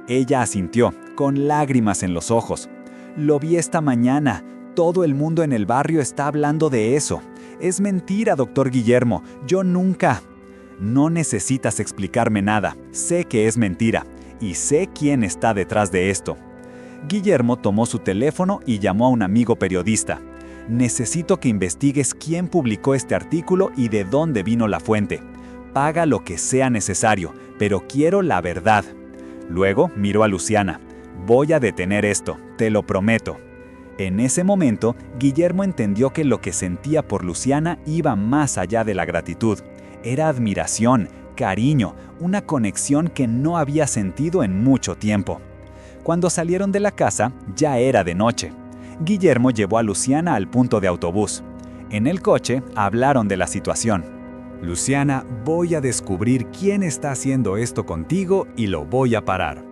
Ella asintió, con lágrimas en los ojos. «Lo vi esta mañana. Todo el mundo en el barrio está hablando de eso. Es mentira, doctor Guillermo. Yo nunca...» «No necesitas explicarme nada. Sé que es mentira. Y sé quién está detrás de esto». Guillermo tomó su teléfono y llamó a un amigo periodista. «Necesito que investigues quién publicó este artículo y de dónde vino la fuente. Paga lo que sea necesario, pero quiero la verdad». Luego miró a Luciana. «Voy a detener esto, te lo prometo». En ese momento, Guillermo entendió que lo que sentía por Luciana iba más allá de la gratitud. Era admiración, cariño, una conexión que no había sentido en mucho tiempo. Cuando salieron de la casa, ya era de noche. Guillermo llevó a Luciana al punto de autobús. En el coche hablaron de la situación. «Luciana, voy a descubrir quién está haciendo esto contigo y lo voy a parar».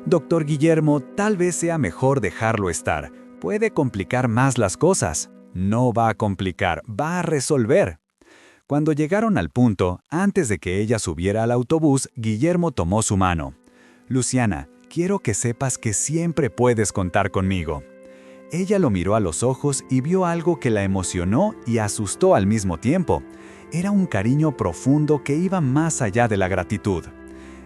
«Doctor Guillermo, tal vez sea mejor dejarlo estar. Puede complicar más las cosas». «No va a complicar, va a resolver». Cuando llegaron al punto, antes de que ella subiera al autobús, Guillermo tomó su mano. «Luciana, quiero que sepas que siempre puedes contar conmigo». Ella lo miró a los ojos y vio algo que la emocionó y asustó al mismo tiempo. Era un cariño profundo que iba más allá de la gratitud.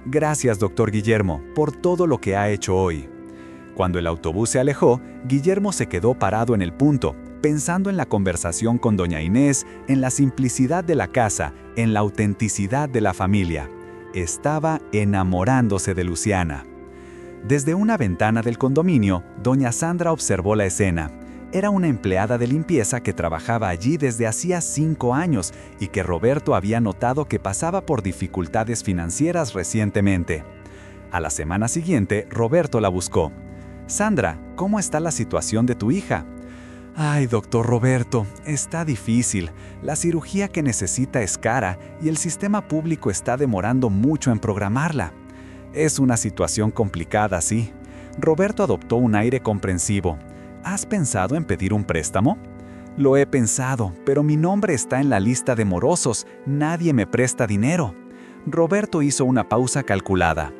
«Gracias, doctor Guillermo, por todo lo que ha hecho hoy». Cuando el autobús se alejó, Guillermo se quedó parado en el punto, pensando en la conversación con doña Inés, en la simplicidad de la casa, en la autenticidad de la familia. Estaba enamorándose de Luciana. Desde una ventana del condominio, doña Sandra observó la escena. Era una empleada de limpieza que trabajaba allí desde hacía 5 años y que Roberto había notado que pasaba por dificultades financieras recientemente. A la semana siguiente, Roberto la buscó. «Sandra, ¿cómo está la situación de tu hija?» «Ay, doctor Roberto, está difícil. La cirugía que necesita es cara y el sistema público está demorando mucho en programarla». «Es una situación complicada, sí». Roberto adoptó un aire comprensivo. «¿Has pensado en pedir un préstamo?» «Lo he pensado, pero mi nombre está en la lista de morosos. Nadie me presta dinero». Roberto hizo una pausa calculada.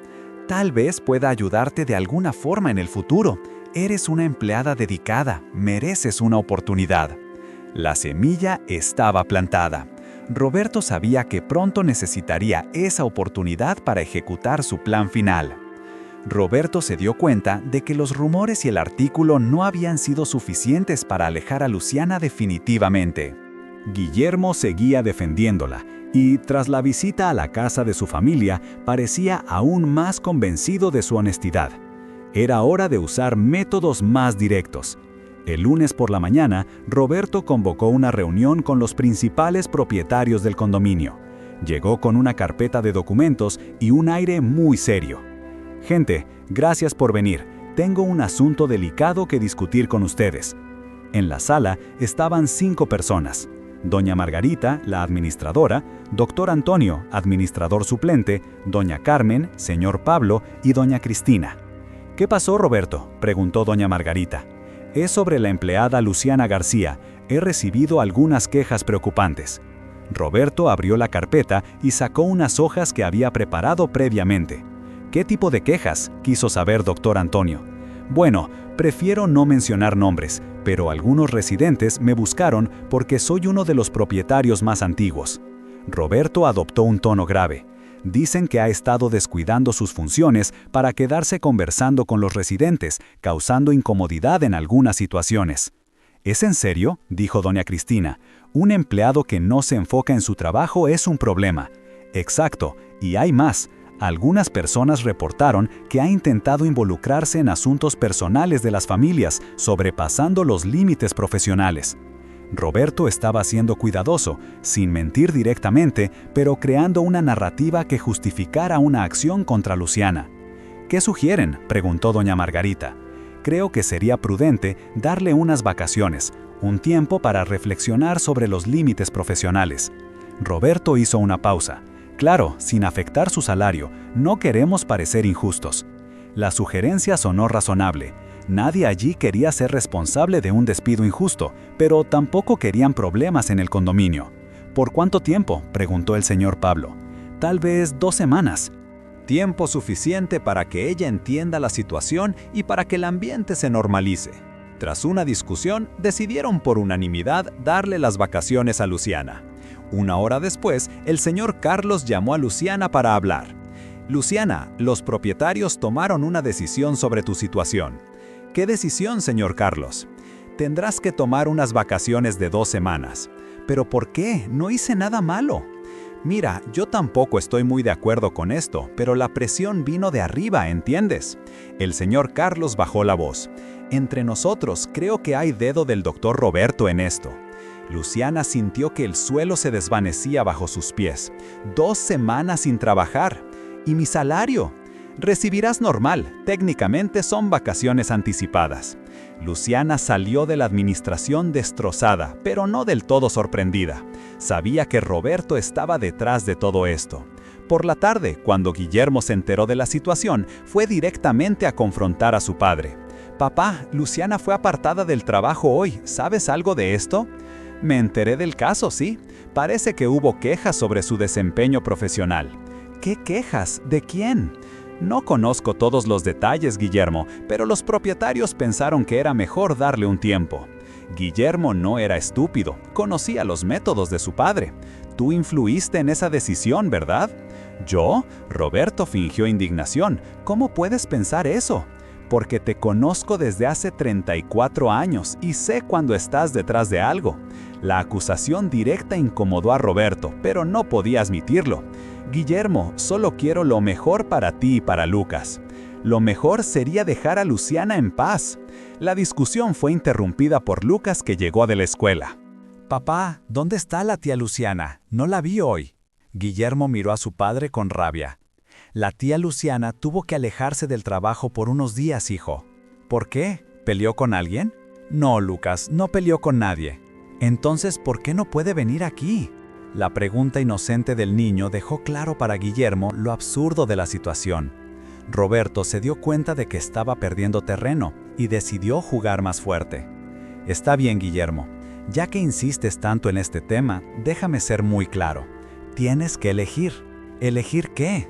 «Tal vez pueda ayudarte de alguna forma en el futuro. Eres una empleada dedicada, mereces una oportunidad». La semilla estaba plantada. Roberto sabía que pronto necesitaría esa oportunidad para ejecutar su plan final. Roberto se dio cuenta de que los rumores y el artículo no habían sido suficientes para alejar a Luciana definitivamente. Guillermo seguía defendiéndola y, tras la visita a la casa de su familia, parecía aún más convencido de su honestidad. Era hora de usar métodos más directos. El lunes por la mañana, Roberto convocó una reunión con los principales propietarios del condominio. Llegó con una carpeta de documentos y un aire muy serio. «Gente, gracias por venir. Tengo un asunto delicado que discutir con ustedes». En la sala estaban 5 personas. Doña Margarita, la administradora, Doctor Antonio, administrador suplente, Doña Carmen, Señor Pablo y Doña Cristina. ¿Qué pasó, Roberto?, preguntó doña Margarita. Es sobre la empleada Luciana García. He recibido algunas quejas preocupantes. Roberto abrió la carpeta y sacó unas hojas que había preparado previamente. ¿Qué tipo de quejas?, quiso saber doctor Antonio. Bueno, prefiero no mencionar nombres, pero algunos residentes me buscaron porque soy uno de los propietarios más antiguos. Roberto adoptó un tono grave. Dicen que ha estado descuidando sus funciones para quedarse conversando con los residentes, causando incomodidad en algunas situaciones. ¿Es en serio?, dijo doña Cristina. Un empleado que no se enfoca en su trabajo es un problema. Exacto, y hay más. Algunas personas reportaron que ha intentado involucrarse en asuntos personales de las familias, sobrepasando los límites profesionales. Roberto estaba siendo cuidadoso, sin mentir directamente, pero creando una narrativa que justificara una acción contra Luciana. ¿Qué sugieren?, preguntó doña Margarita. Creo que sería prudente darle unas vacaciones, un tiempo para reflexionar sobre los límites profesionales. Roberto hizo una pausa. Claro, sin afectar su salario, no queremos parecer injustos. La sugerencia sonó razonable. Nadie allí quería ser responsable de un despido injusto, pero tampoco querían problemas en el condominio. ¿Por cuánto tiempo?, preguntó el señor Pablo. Tal vez 2 semanas. Tiempo suficiente para que ella entienda la situación y para que el ambiente se normalice. Tras una discusión, decidieron por unanimidad darle las vacaciones a Luciana. 1 hora después, el señor Carlos llamó a Luciana para hablar. Luciana, los propietarios tomaron una decisión sobre tu situación. ¿Qué decisión, señor Carlos? Tendrás que tomar unas vacaciones de 2 semanas. ¿Pero por qué? No hice nada malo. Mira, yo tampoco estoy muy de acuerdo con esto, pero la presión vino de arriba, ¿entiendes? El señor Carlos bajó la voz. Entre nosotros, creo que hay dedo del doctor Roberto en esto. Luciana sintió que el suelo se desvanecía bajo sus pies. 2 semanas sin trabajar. ¿Y mi salario? Recibirás normal, técnicamente son vacaciones anticipadas. Luciana salió de la administración destrozada, pero no del todo sorprendida. Sabía que Roberto estaba detrás de todo esto. Por la tarde, cuando Guillermo se enteró de la situación, fue directamente a confrontar a su padre. «Papá, Luciana fue apartada del trabajo hoy, ¿sabes algo de esto?» «Me enteré del caso, sí. Parece que hubo quejas sobre su desempeño profesional». «¿Qué quejas? ¿De quién?» «No conozco todos los detalles, Guillermo, pero los propietarios pensaron que era mejor darle un tiempo». Guillermo no era estúpido, conocía los métodos de su padre. «Tú influiste en esa decisión, ¿verdad?» «¿Yo?» Roberto fingió indignación. «¿Cómo puedes pensar eso?» «Porque te conozco desde hace 34 años y sé cuando estás detrás de algo». La acusación directa incomodó a Roberto, pero no podía admitirlo. «Guillermo, solo quiero lo mejor para ti y para Lucas. Lo mejor sería dejar a Luciana en paz». La discusión fue interrumpida por Lucas, que llegó de la escuela. «Papá, ¿dónde está la tía Luciana? No la vi hoy». Guillermo miró a su padre con rabia. «La tía Luciana tuvo que alejarse del trabajo por unos días, hijo». «¿Por qué? ¿Peleó con alguien?» «No, Lucas, no peleó con nadie». «Entonces, ¿por qué no puede venir aquí?» La pregunta inocente del niño dejó claro para Guillermo lo absurdo de la situación. Roberto se dio cuenta de que estaba perdiendo terreno y decidió jugar más fuerte. «Está bien, Guillermo. Ya que insistes tanto en este tema, déjame ser muy claro. Tienes que elegir. ¿Elegir qué?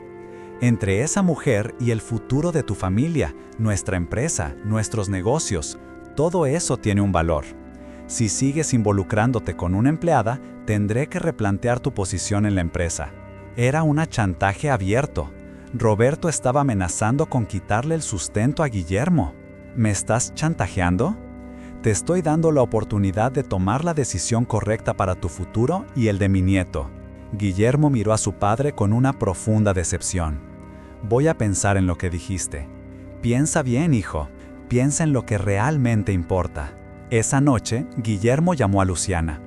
Entre esa mujer y el futuro de tu familia, nuestra empresa, nuestros negocios. Todo eso tiene un valor. Si sigues involucrándote con una empleada, tendré que replantear tu posición en la empresa». Era un chantaje abierto. Roberto estaba amenazando con quitarle el sustento a Guillermo. ¿Me estás chantajeando? Te estoy dando la oportunidad de tomar la decisión correcta para tu futuro y el de mi nieto. Guillermo miró a su padre con una profunda decepción. Voy a pensar en lo que dijiste. Piensa bien, hijo. Piensa en lo que realmente importa. Esa noche, Guillermo llamó a Luciana.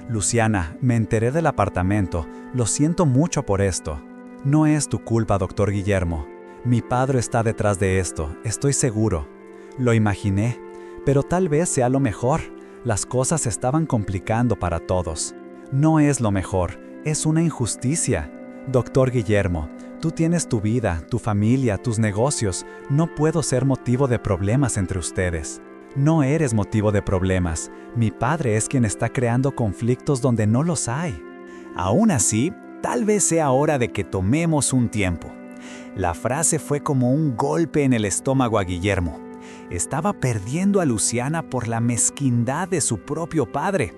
Luciana, me enteré del apartamento. Lo siento mucho por esto. No es tu culpa, doctor Guillermo. Mi padre está detrás de esto, estoy seguro. Lo imaginé, pero tal vez sea lo mejor. Las cosas se estaban complicando para todos. No es lo mejor, es una injusticia. Doctor Guillermo, Tú tienes tu vida, tu familia, tus negocios. No puedo ser motivo de problemas entre ustedes. No eres motivo de problemas. Mi padre es quien está creando conflictos donde no los hay. Aún así, tal vez sea hora de que tomemos un tiempo. La frase fue como un golpe en el estómago a Guillermo. Estaba perdiendo a Luciana por la mezquindad de su propio padre.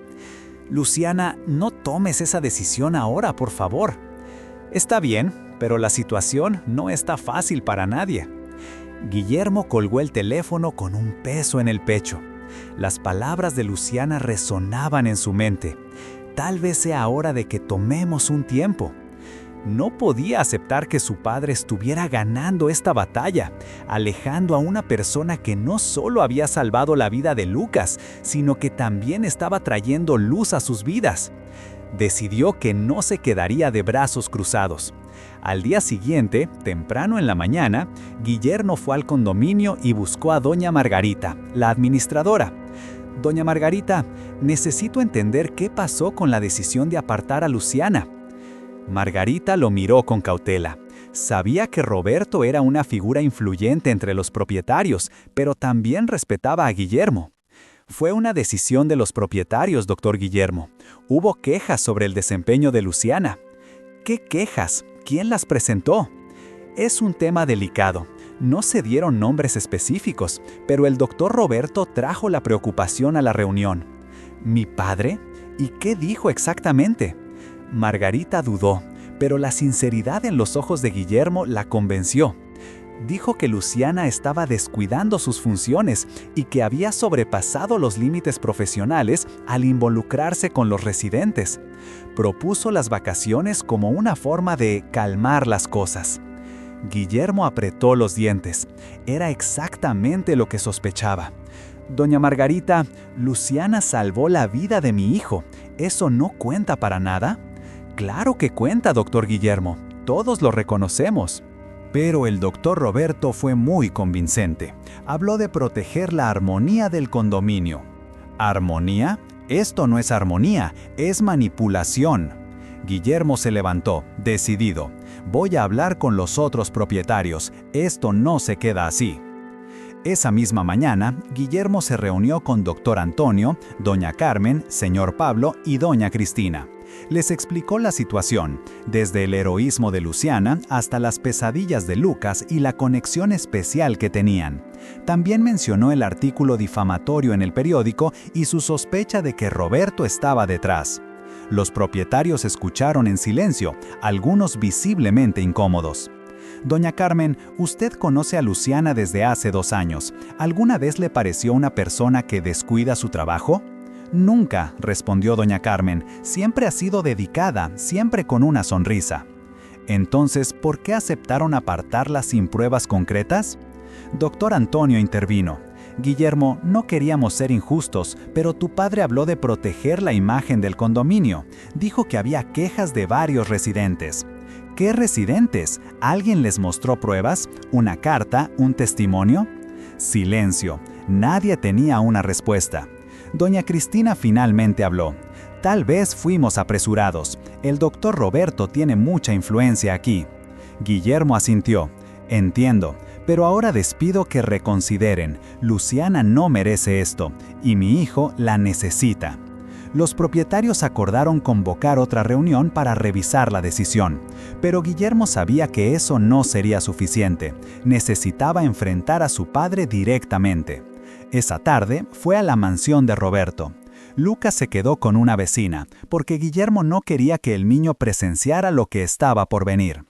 Luciana, no tomes esa decisión ahora, por favor. Está bien, pero la situación no está fácil para nadie. Guillermo colgó el teléfono con un peso en el pecho. Las palabras de Luciana resonaban en su mente. Tal vez sea hora de que tomemos un tiempo. No podía aceptar que su padre estuviera ganando esta batalla, alejando a una persona que no solo había salvado la vida de Lucas, sino que también estaba trayendo luz a sus vidas. Decidió que no se quedaría de brazos cruzados. Al día siguiente, temprano en la mañana, Guillermo fue al condominio y buscó a doña Margarita, la administradora. Doña Margarita, necesito entender qué pasó con la decisión de apartar a Luciana. Margarita lo miró con cautela. Sabía que Roberto era una figura influyente entre los propietarios, pero también respetaba a Guillermo. Fue una decisión de los propietarios, doctor Guillermo. Hubo quejas sobre el desempeño de Luciana. ¿Qué quejas? ¿Quién las presentó? Es un tema delicado. No se dieron nombres específicos, pero el doctor Roberto trajo la preocupación a la reunión. ¿Mi padre? ¿Y qué dijo exactamente? Margarita dudó, pero la sinceridad en los ojos de Guillermo la convenció. Dijo que Luciana estaba descuidando sus funciones y que había sobrepasado los límites profesionales al involucrarse con los residentes. Propuso las vacaciones como una forma de calmar las cosas. Guillermo apretó los dientes. Era exactamente lo que sospechaba. Doña Margarita, Luciana salvó la vida de mi hijo. ¿Eso no cuenta para nada? Claro que cuenta, doctor Guillermo. Todos lo reconocemos. Pero el doctor Roberto fue muy convincente. Habló de proteger la armonía del condominio. ¿Armonía? Esto no es armonía, es manipulación. Guillermo se levantó, decidido. Voy a hablar con los otros propietarios. Esto no se queda así. Esa misma mañana, Guillermo se reunió con doctor Antonio, doña Carmen, señor Pablo y doña Cristina. Les explicó la situación, desde el heroísmo de Luciana hasta las pesadillas de Lucas y la conexión especial que tenían. También mencionó el artículo difamatorio en el periódico y su sospecha de que Roberto estaba detrás. Los propietarios escucharon en silencio, algunos visiblemente incómodos. Doña Carmen, usted conoce a Luciana desde hace 2 años. ¿Alguna vez le pareció una persona que descuida su trabajo? Nunca, respondió doña Carmen. Siempre ha sido dedicada, siempre con una sonrisa. Entonces, ¿por qué aceptaron apartarla sin pruebas concretas? Doctor Antonio intervino. Guillermo, no queríamos ser injustos, pero tu padre habló de proteger la imagen del condominio. Dijo que había quejas de varios residentes. ¿Qué residentes? ¿Alguien les mostró pruebas? ¿Una carta? ¿Un testimonio? Silencio. Nadie tenía una respuesta. Doña Cristina finalmente habló. Tal vez fuimos apresurados. El doctor Roberto tiene mucha influencia aquí. Guillermo asintió. Entiendo, pero ahora les pido que reconsideren. Luciana no merece esto, y mi hijo la necesita. Los propietarios acordaron convocar otra reunión para revisar la decisión, pero Guillermo sabía que eso no sería suficiente. Necesitaba enfrentar a su padre directamente. Esa tarde fue a la mansión de Roberto. Lucas se quedó con una vecina, porque Guillermo no quería que el niño presenciara lo que estaba por venir.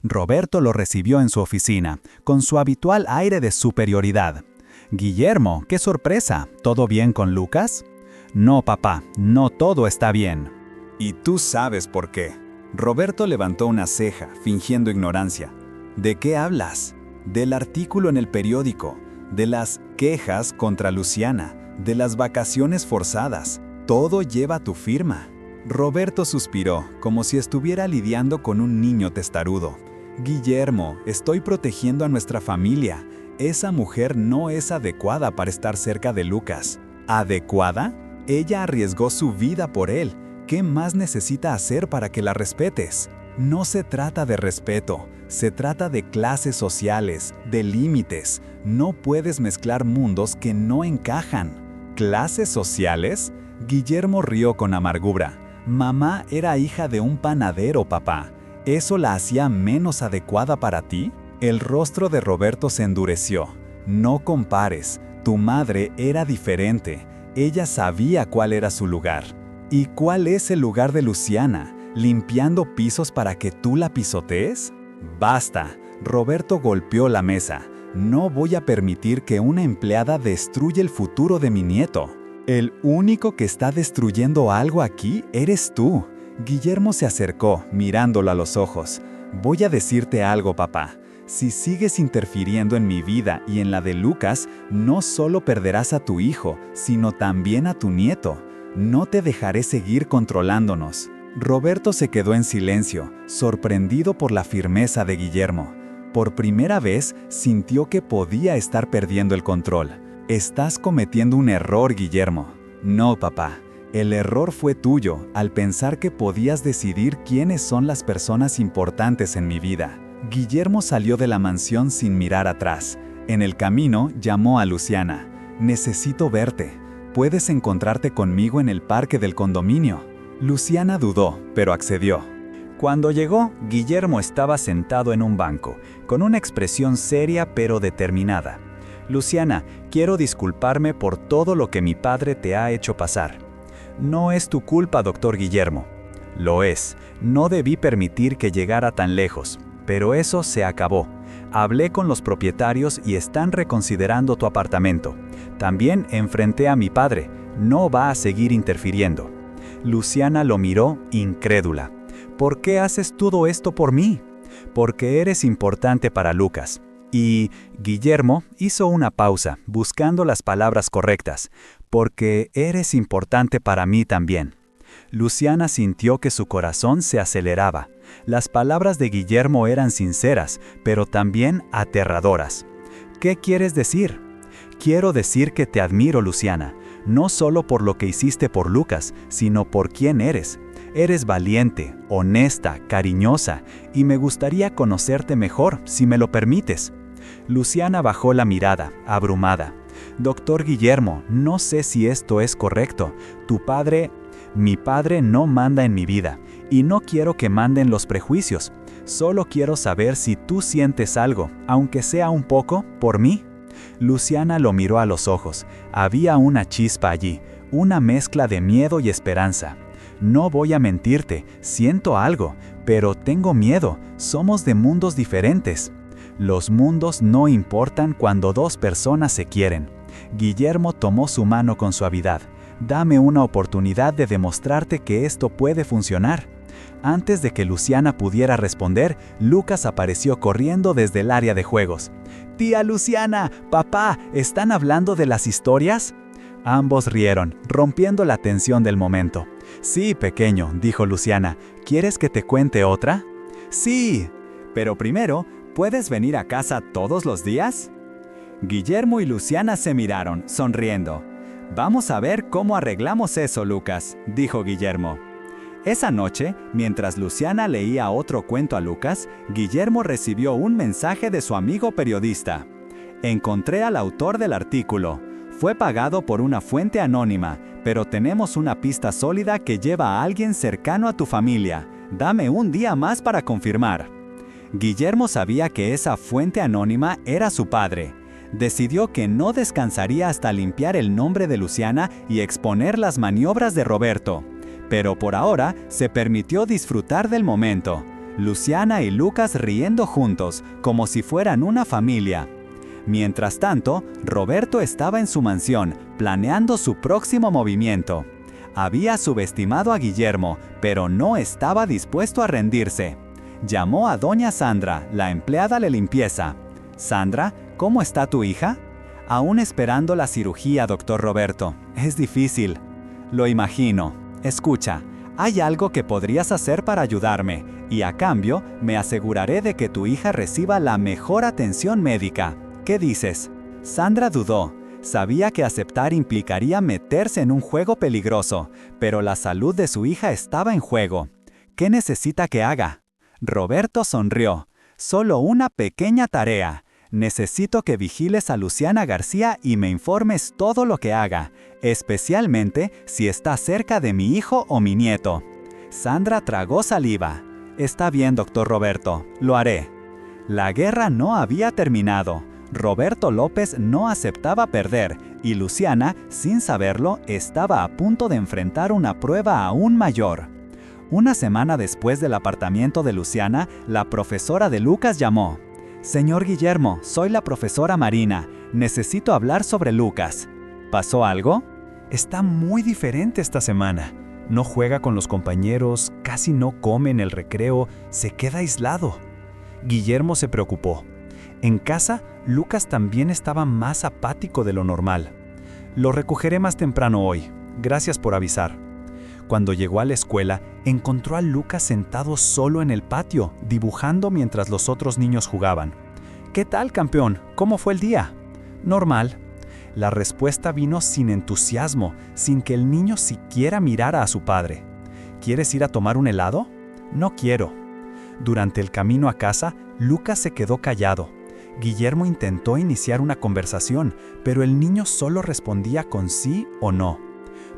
Roberto lo recibió en su oficina, con su habitual aire de superioridad. «Guillermo, qué sorpresa, ¿todo bien con Lucas?» «No, papá, no todo está bien». «Y tú sabes por qué». Roberto levantó una ceja, fingiendo ignorancia. «¿De qué hablas?» «Del artículo en el periódico, de las quejas contra Luciana, de las vacaciones forzadas. Todo lleva tu firma». Roberto suspiró, como si estuviera lidiando con un niño testarudo. «Guillermo, estoy protegiendo a nuestra familia. Esa mujer no es adecuada para estar cerca de Lucas». ¿Adecuada? Ella arriesgó su vida por él. ¿Qué más necesita hacer para que la respetes? No se trata de respeto, se trata de clases sociales, de límites. No puedes mezclar mundos que no encajan. ¿Clases sociales? Guillermo rió con amargura. Mamá era hija de un panadero, papá. ¿Eso la hacía menos adecuada para ti? El rostro de Roberto se endureció. No compares, tu madre era diferente. Ella sabía cuál era su lugar. ¿Y cuál es el lugar de Luciana? ¿Limpiando pisos para que tú la pisotees? Basta. Roberto golpeó la mesa. No voy a permitir que una empleada destruya el futuro de mi nieto. El único que está destruyendo algo aquí eres tú. Guillermo se acercó, mirándolo a los ojos. Voy a decirte algo, papá. Si sigues interfiriendo en mi vida y en la de Lucas, no solo perderás a tu hijo, sino también a tu nieto. No te dejaré seguir controlándonos. Roberto se quedó en silencio, sorprendido por la firmeza de Guillermo. Por primera vez sintió que podía estar perdiendo el control. Estás cometiendo un error, Guillermo. No, papá. El error fue tuyo al pensar que podías decidir quiénes son las personas importantes en mi vida. Guillermo salió de la mansión sin mirar atrás. En el camino llamó a Luciana. Necesito verte. ¿Puedes encontrarte conmigo en el parque del condominio? Luciana dudó, pero accedió. Cuando llegó, Guillermo estaba sentado en un banco, con una expresión seria pero determinada. Luciana, quiero disculparme por todo lo que mi padre te ha hecho pasar. No es tu culpa, doctor Guillermo. Lo es, no debí permitir que llegara tan lejos, pero eso se acabó. Hablé con los propietarios y están reconsiderando tu apartamento. También enfrenté a mi padre, no va a seguir interfiriendo. Luciana lo miró incrédula. ¿Por qué haces todo esto por mí? Porque eres importante para Lucas. Y Guillermo hizo una pausa, buscando las palabras correctas. Porque eres importante para mí también. Luciana sintió que su corazón se aceleraba. Las palabras de Guillermo eran sinceras, pero también aterradoras. ¿Qué quieres decir? Quiero decir que te admiro, Luciana. No solo por lo que hiciste por Lucas, sino por quién eres. Eres valiente, honesta, cariñosa, y me gustaría conocerte mejor, si me lo permites. Luciana bajó la mirada, abrumada. Doctor Guillermo, no sé si esto es correcto. Mi padre no manda en mi vida, y no quiero que manden los prejuicios. Solo quiero saber si tú sientes algo, aunque sea un poco, por mí. Luciana lo miró a los ojos. Había una chispa allí, una mezcla de miedo y esperanza. No voy a mentirte, siento algo, pero tengo miedo, somos de mundos diferentes. Los mundos no importan cuando dos personas se quieren. Guillermo tomó su mano con suavidad. Dame una oportunidad de demostrarte que esto puede funcionar. Antes de que Luciana pudiera responder, Lucas apareció corriendo desde el área de juegos. «Tía Luciana, papá, ¿están hablando de las historias?» Ambos rieron, rompiendo la tensión del momento. «Sí, pequeño», dijo Luciana. «¿Quieres que te cuente otra?» «Sí, pero primero, ¿puedes venir a casa todos los días?» Guillermo y Luciana se miraron, sonriendo. «Vamos a ver cómo arreglamos eso, Lucas», dijo Guillermo. Esa noche, mientras Luciana leía otro cuento a Lucas, Guillermo recibió un mensaje de su amigo periodista. «Encontré al autor del artículo. Fue pagado por una fuente anónima, pero tenemos una pista sólida que lleva a alguien cercano a tu familia. Dame un día más para confirmar». Guillermo sabía que esa fuente anónima era su padre. Decidió que no descansaría hasta limpiar el nombre de Luciana y exponer las maniobras de Roberto. Pero por ahora se permitió disfrutar del momento. Luciana y Lucas riendo juntos, como si fueran una familia. Mientras tanto, Roberto estaba en su mansión, planeando su próximo movimiento. Había subestimado a Guillermo, pero no estaba dispuesto a rendirse. Llamó a doña Sandra, la empleada de limpieza. «Sandra, ¿cómo está tu hija?» «Aún esperando la cirugía, doctor Roberto. Es difícil». «Lo imagino. Escucha, hay algo que podrías hacer para ayudarme, y a cambio me aseguraré de que tu hija reciba la mejor atención médica. ¿Qué dices?» Sandra dudó. Sabía que aceptar implicaría meterse en un juego peligroso, pero la salud de su hija estaba en juego. «¿Qué necesita que haga?» Roberto sonrió. Solo una pequeña tarea. Necesito que vigiles a Luciana García y me informes todo lo que haga, especialmente si está cerca de mi hijo o mi nieto. Sandra tragó saliva. Está bien, doctor Roberto, lo haré. La guerra no había terminado. Roberto López no aceptaba perder y Luciana, sin saberlo, estaba a punto de enfrentar una prueba aún mayor. Una semana después del apartamiento de Luciana, la profesora de Lucas llamó. «Señor Guillermo, soy la profesora Marina. Necesito hablar sobre Lucas». ¿Pasó algo? Está muy diferente esta semana. No juega con los compañeros, casi no come en el recreo, se queda aislado. Guillermo se preocupó. En casa, Lucas también estaba más apático de lo normal. Lo recogeré más temprano hoy. Gracias por avisar. Cuando llegó a la escuela, encontró a Lucas sentado solo en el patio, dibujando mientras los otros niños jugaban. «¿Qué tal, campeón? ¿Cómo fue el día?» «Normal». La respuesta vino sin entusiasmo, sin que el niño siquiera mirara a su padre. «¿Quieres ir a tomar un helado?» «No quiero». Durante el camino a casa, Lucas se quedó callado. Guillermo intentó iniciar una conversación, pero el niño solo respondía con sí o no.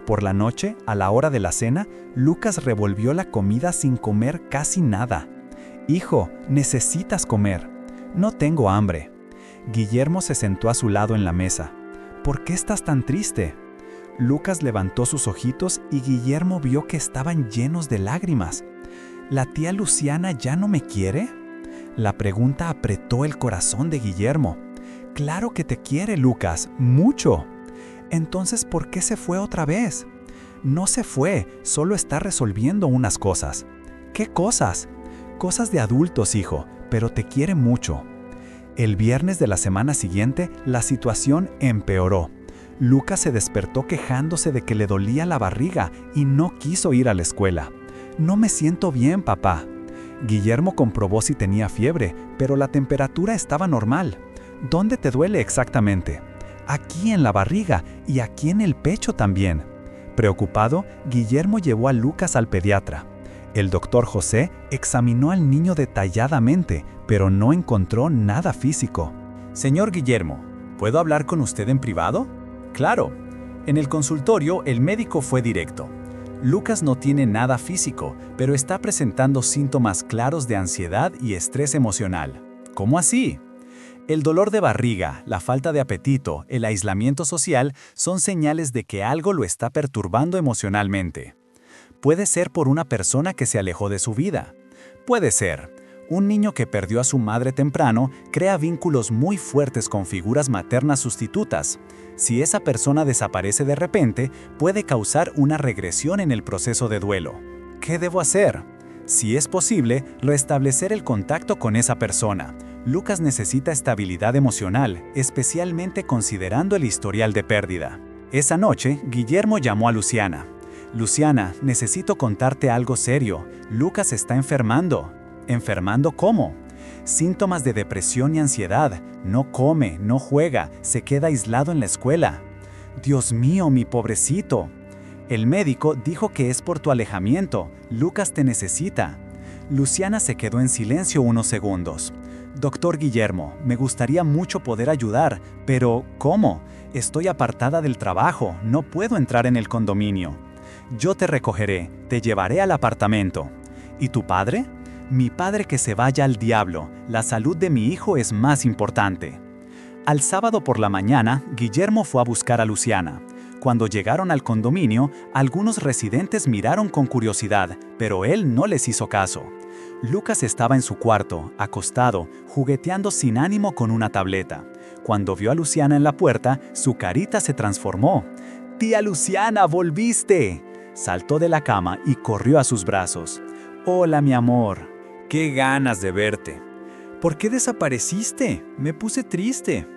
Por la noche, a la hora de la cena, Lucas revolvió la comida sin comer casi nada. «Hijo, necesitas comer». «No tengo hambre». Guillermo se sentó a su lado en la mesa. «¿Por qué estás tan triste?» Lucas levantó sus ojitos y Guillermo vio que estaban llenos de lágrimas. ¿La tía Luciana ya no me quiere? La pregunta apretó el corazón de Guillermo. «Claro que te quiere, Lucas, mucho». «Entonces, ¿por qué se fue otra vez?» «No se fue, solo está resolviendo unas cosas». «¿Qué cosas?» «Cosas de adultos, hijo, pero te quiere mucho». El viernes de la semana siguiente, la situación empeoró. Lucas se despertó quejándose de que le dolía la barriga y no quiso ir a la escuela. «No me siento bien, papá». Guillermo comprobó si tenía fiebre, pero la temperatura estaba normal. «¿Dónde te duele exactamente?» «Aquí en la barriga y aquí en el pecho también». Preocupado, Guillermo llevó a Lucas al pediatra. El doctor José examinó al niño detalladamente, pero no encontró nada físico. «Señor Guillermo, ¿puedo hablar con usted en privado?» «Claro». En el consultorio, el médico fue directo. «Lucas no tiene nada físico, pero está presentando síntomas claros de ansiedad y estrés emocional». «¿Cómo así?» El dolor de barriga, la falta de apetito, el aislamiento social son señales de que algo lo está perturbando emocionalmente. Puede ser por una persona que se alejó de su vida. Puede ser. Un niño que perdió a su madre temprano crea vínculos muy fuertes con figuras maternas sustitutas. Si esa persona desaparece de repente, puede causar una regresión en el proceso de duelo. ¿Qué debo hacer? Si es posible, restablecer el contacto con esa persona. Lucas necesita estabilidad emocional, especialmente considerando el historial de pérdida. Esa noche, Guillermo llamó a Luciana. «Luciana, necesito contarte algo serio. Lucas está enfermando». «¿Enfermando cómo?» «Síntomas de depresión y ansiedad. No come, no juega, se queda aislado en la escuela». «Dios mío, mi pobrecito». «El médico dijo que es por tu alejamiento. Lucas te necesita». Luciana se quedó en silencio unos segundos. «Doctor Guillermo, me gustaría mucho poder ayudar, pero ¿cómo? Estoy apartada del trabajo, no puedo entrar en el condominio». «Yo te recogeré, te llevaré al apartamento». «¿Y tu padre?» «Mi padre que se vaya al diablo, la salud de mi hijo es más importante». Al sábado por la mañana, Guillermo fue a buscar a Luciana. Cuando llegaron al condominio, algunos residentes miraron con curiosidad, pero él no les hizo caso. Lucas estaba en su cuarto, acostado, jugueteando sin ánimo con una tableta. Cuando vio a Luciana en la puerta, su carita se transformó. «¡Tía Luciana, volviste!». Saltó de la cama y corrió a sus brazos. «Hola, mi amor. Qué ganas de verte». «¿Por qué desapareciste? Me puse triste».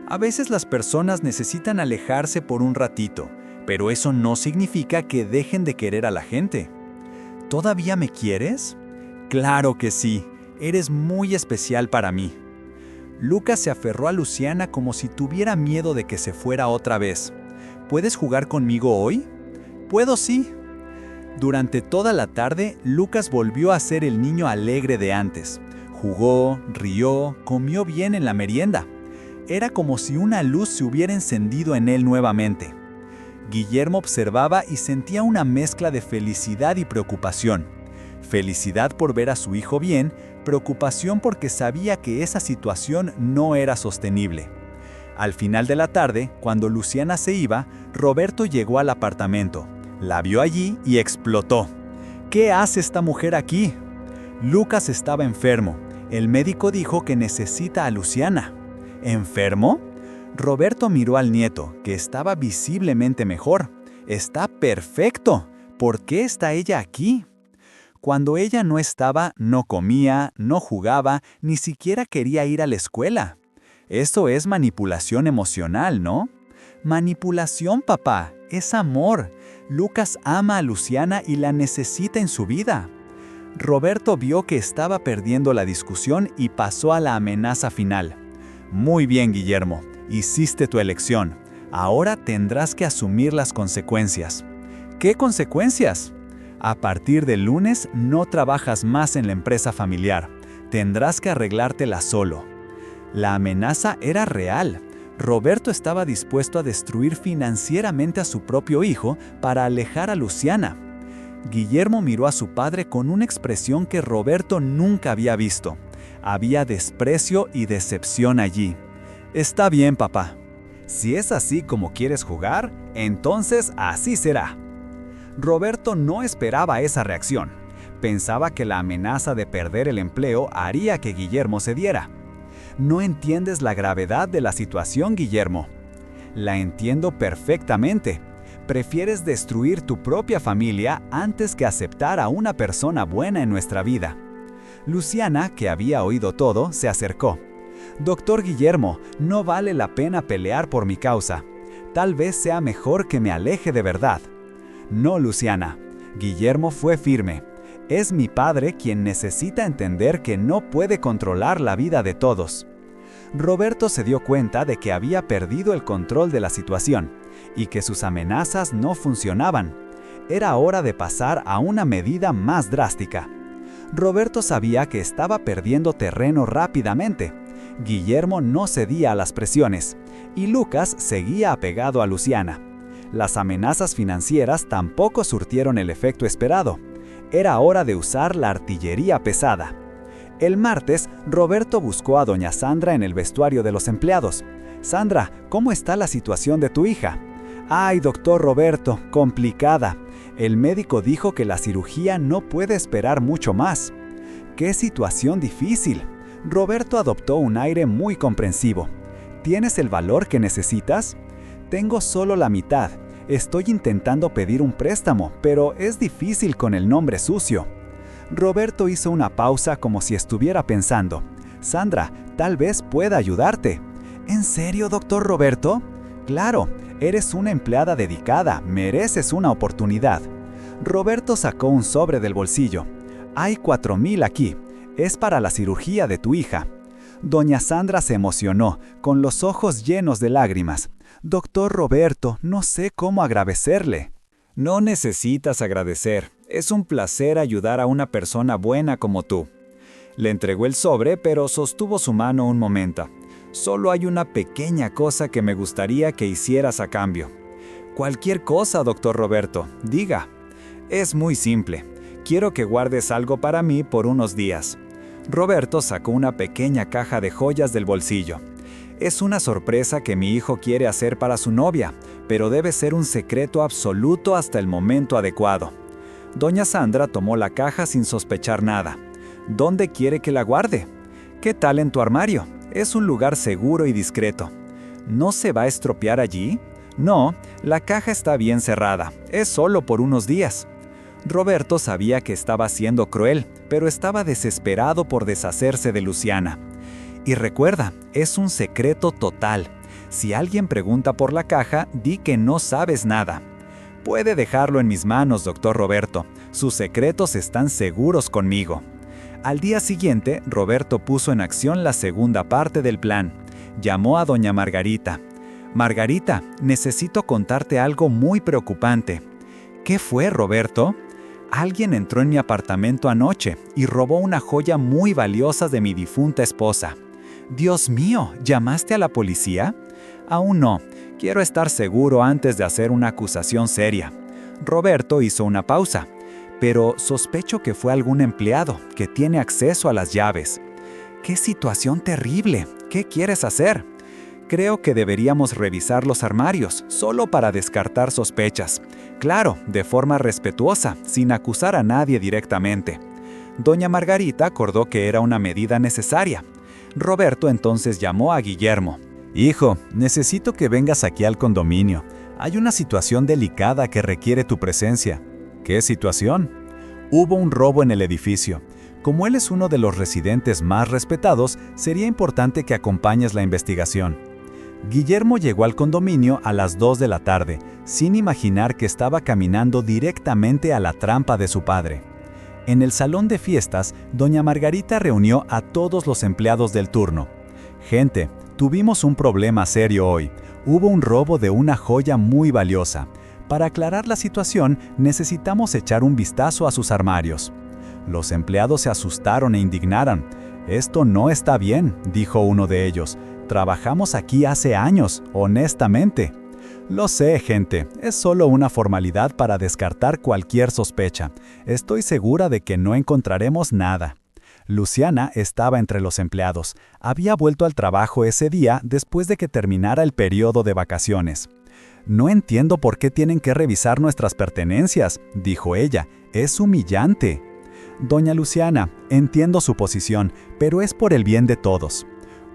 A veces las personas necesitan alejarse por un ratito, pero eso no significa que dejen de querer a la gente. ¿Todavía me quieres? Claro que sí, eres muy especial para mí. Lucas se aferró a Luciana como si tuviera miedo de que se fuera otra vez. ¿Puedes jugar conmigo hoy? Puedo, sí. Durante toda la tarde, Lucas volvió a ser el niño alegre de antes. Jugó, rió, comió bien en la merienda. Era como si una luz se hubiera encendido en él nuevamente. Guillermo observaba y sentía una mezcla de felicidad y preocupación. Felicidad por ver a su hijo bien, preocupación porque sabía que esa situación no era sostenible. Al final de la tarde, cuando Luciana se iba, Roberto llegó al apartamento. La vio allí y explotó. ¿Qué hace esta mujer aquí? Lucas estaba enfermo. El médico dijo que necesita a Luciana. ¿Enfermo? Roberto miró al nieto, que estaba visiblemente mejor. Está perfecto. ¿Por qué está ella aquí? Cuando ella no estaba, no comía, no jugaba, ni siquiera quería ir a la escuela. Eso es manipulación emocional, ¿no? Manipulación, papá. Es amor. Lucas ama a Luciana y la necesita en su vida. Roberto vio que estaba perdiendo la discusión y pasó a la amenaza final. Muy bien, Guillermo. Hiciste tu elección. Ahora tendrás que asumir las consecuencias. ¿Qué consecuencias? A partir del lunes no trabajas más en la empresa familiar. Tendrás que arreglártela solo. La amenaza era real. Roberto estaba dispuesto a destruir financieramente a su propio hijo para alejar a Luciana. Guillermo miró a su padre con una expresión que Roberto nunca había visto. Había desprecio y decepción allí. Está bien, papá. Si es así como quieres jugar, entonces así será. Roberto no esperaba esa reacción. Pensaba que la amenaza de perder el empleo haría que Guillermo cediera. No entiendes la gravedad de la situación, Guillermo. La entiendo perfectamente. Prefieres destruir tu propia familia antes que aceptar a una persona buena en nuestra vida. Luciana, que había oído todo, se acercó. Doctor Guillermo, no vale la pena pelear por mi causa. Tal vez sea mejor que me aleje de verdad. No, Luciana. Guillermo fue firme. Es mi padre quien necesita entender que no puede controlar la vida de todos. Roberto se dio cuenta de que había perdido el control de la situación y que sus amenazas no funcionaban. Era hora de pasar a una medida más drástica. Roberto sabía que estaba perdiendo terreno rápidamente. Guillermo no cedía a las presiones y Lucas seguía apegado a Luciana. Las amenazas financieras tampoco surtieron el efecto esperado. Era hora de usar la artillería pesada. El martes, Roberto buscó a doña Sandra en el vestuario de los empleados. «Sandra, ¿cómo está la situación de tu hija?» «Ay, doctor Roberto, complicada. El médico dijo que la cirugía no puede esperar mucho más». «¡Qué situación difícil!». Roberto adoptó un aire muy comprensivo. «¿Tienes el valor que necesitas?» «Tengo solo la mitad. Estoy intentando pedir un préstamo, pero es difícil con el nombre sucio». Roberto hizo una pausa como si estuviera pensando. «Sandra, tal vez pueda ayudarte». «¿En serio, doctor Roberto?» «Claro, eres una empleada dedicada, mereces una oportunidad». Roberto sacó un sobre del bolsillo. «Hay 4,000 aquí. Es para la cirugía de tu hija». Doña Sandra se emocionó, con los ojos llenos de lágrimas. «Doctor Roberto, no sé cómo agradecerle». «No necesitas agradecer. Es un placer ayudar a una persona buena como tú». Le entregó el sobre, pero sostuvo su mano un momento. «Solo hay una pequeña cosa que me gustaría que hicieras a cambio». «Cualquier cosa, doctor Roberto. Diga». «Es muy simple. Quiero que guardes algo para mí por unos días». Roberto sacó una pequeña caja de joyas del bolsillo. «Es una sorpresa que mi hijo quiere hacer para su novia, pero debe ser un secreto absoluto hasta el momento adecuado». Doña Sandra tomó la caja sin sospechar nada. «¿Dónde quiere que la guarde?» «¿Qué tal en tu armario? Es un lugar seguro y discreto». «¿No se va a estropear allí?» «No, la caja está bien cerrada. Es solo por unos días». Roberto sabía que estaba siendo cruel, pero estaba desesperado por deshacerse de Luciana. «Y recuerda, es un secreto total. Si alguien pregunta por la caja, di que no sabes nada». «Puede dejarlo en mis manos, doctor Roberto. Sus secretos están seguros conmigo». Al día siguiente, Roberto puso en acción la segunda parte del plan. Llamó a doña Margarita. «Margarita, necesito contarte algo muy preocupante». «¿Qué fue, Roberto?» Alguien entró en mi apartamento anoche y robó una joya muy valiosa de mi difunta esposa. Dios mío, ¿llamaste a la policía? Aún no. Quiero estar seguro antes de hacer una acusación seria. Roberto hizo una pausa, pero sospecho que fue algún empleado que tiene acceso a las llaves. ¡Qué situación terrible! ¿Qué quieres hacer? Creo que deberíamos revisar los armarios, solo para descartar sospechas. Claro, de forma respetuosa, sin acusar a nadie directamente. Doña Margarita acordó que era una medida necesaria. Roberto entonces llamó a Guillermo. Hijo, necesito que vengas aquí al condominio. Hay una situación delicada que requiere tu presencia. ¿Qué situación? Hubo un robo en el edificio. Como él es uno de los residentes más respetados, sería importante que acompañes la investigación. Guillermo llegó al condominio a las 2 de la tarde, sin imaginar que estaba caminando directamente a la trampa de su padre. En el salón de fiestas, doña Margarita reunió a todos los empleados del turno. Gente, tuvimos un problema serio hoy. Hubo un robo de una joya muy valiosa. Para aclarar la situación, necesitamos echar un vistazo a sus armarios. Los empleados se asustaron e indignaron. «Esto no está bien», dijo uno de ellos. «Trabajamos aquí hace años, honestamente». «Lo sé, gente, es solo una formalidad para descartar cualquier sospecha. Estoy segura de que no encontraremos nada». Luciana estaba entre los empleados. Había vuelto al trabajo ese día después de que terminara el periodo de vacaciones. «No entiendo por qué tienen que revisar nuestras pertenencias», dijo ella. «Es humillante». «Doña Luciana, entiendo su posición, pero es por el bien de todos».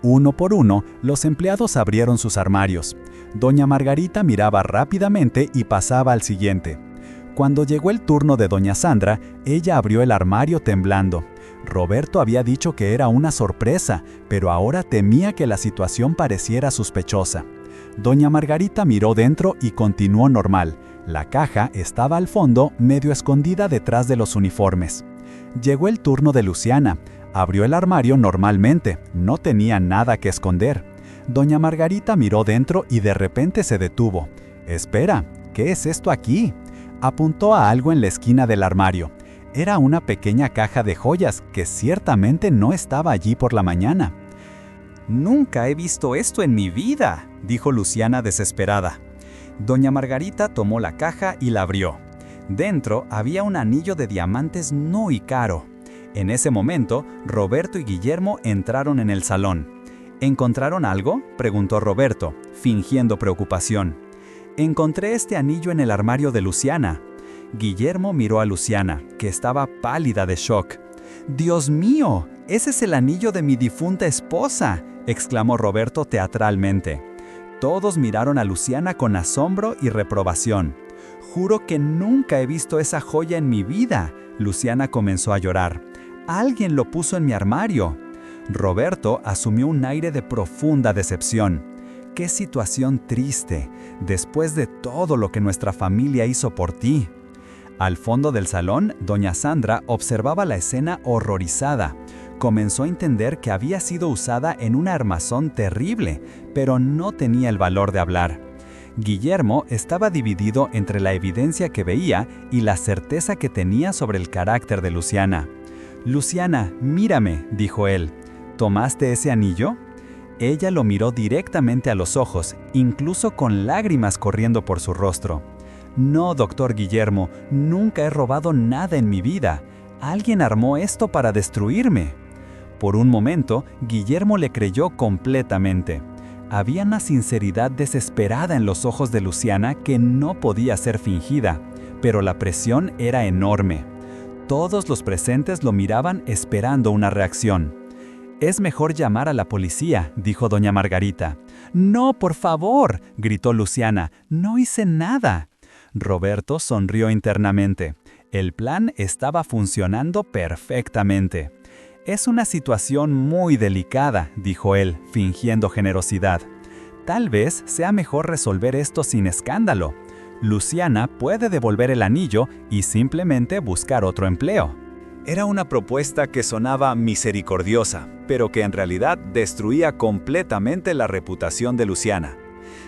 Uno por uno, los empleados abrieron sus armarios. Doña Margarita miraba rápidamente y pasaba al siguiente. Cuando llegó el turno de doña Sandra, ella abrió el armario temblando. Roberto había dicho que era una sorpresa, pero ahora temía que la situación pareciera sospechosa. Doña Margarita miró dentro y continuó normal. La caja estaba al fondo, medio escondida detrás de los uniformes. Llegó el turno de Luciana. Abrió el armario normalmente, no tenía nada que esconder. Doña Margarita miró dentro y de repente se detuvo. «Espera, ¿qué es esto aquí?». Apuntó a algo en la esquina del armario. Era una pequeña caja de joyas que ciertamente no estaba allí por la mañana. «Nunca he visto esto en mi vida», dijo Luciana desesperada. Doña Margarita tomó la caja y la abrió. Dentro había un anillo de diamantes muy caro. En ese momento, Roberto y Guillermo entraron en el salón. ¿Encontraron algo?, preguntó Roberto, fingiendo preocupación. «Encontré este anillo en el armario de Luciana». Guillermo miró a Luciana, que estaba pálida de shock. «¡Dios mío! ¡Ese es el anillo de mi difunta esposa!», exclamó Roberto teatralmente. Todos miraron a Luciana con asombro y reprobación. «Juro que nunca he visto esa joya en mi vida», Luciana comenzó a llorar. «Alguien lo puso en mi armario». Roberto asumió un aire de profunda decepción. «Qué situación triste, después de todo lo que nuestra familia hizo por ti». Al fondo del salón, doña Sandra observaba la escena horrorizada. Comenzó a entender que había sido usada en una armazón terrible, pero no tenía el valor de hablar. Guillermo estaba dividido entre la evidencia que veía y la certeza que tenía sobre el carácter de Luciana. «Luciana, mírame», dijo él. «¿Tomaste ese anillo?». Ella lo miró directamente a los ojos, incluso con lágrimas corriendo por su rostro. «No, doctor Guillermo, nunca he robado nada en mi vida. Alguien armó esto para destruirme». Por un momento, Guillermo le creyó completamente. Había una sinceridad desesperada en los ojos de Luciana que no podía ser fingida, pero la presión era enorme. Todos los presentes lo miraban esperando una reacción. «Es mejor llamar a la policía», dijo doña Margarita. «No, por favor», gritó Luciana. «No hice nada». Roberto sonrió internamente. El plan estaba funcionando perfectamente. «Es una situación muy delicada», dijo él, fingiendo generosidad. «Tal vez sea mejor resolver esto sin escándalo. Luciana puede devolver el anillo y simplemente buscar otro empleo». Era una propuesta que sonaba misericordiosa, pero que en realidad destruía completamente la reputación de Luciana.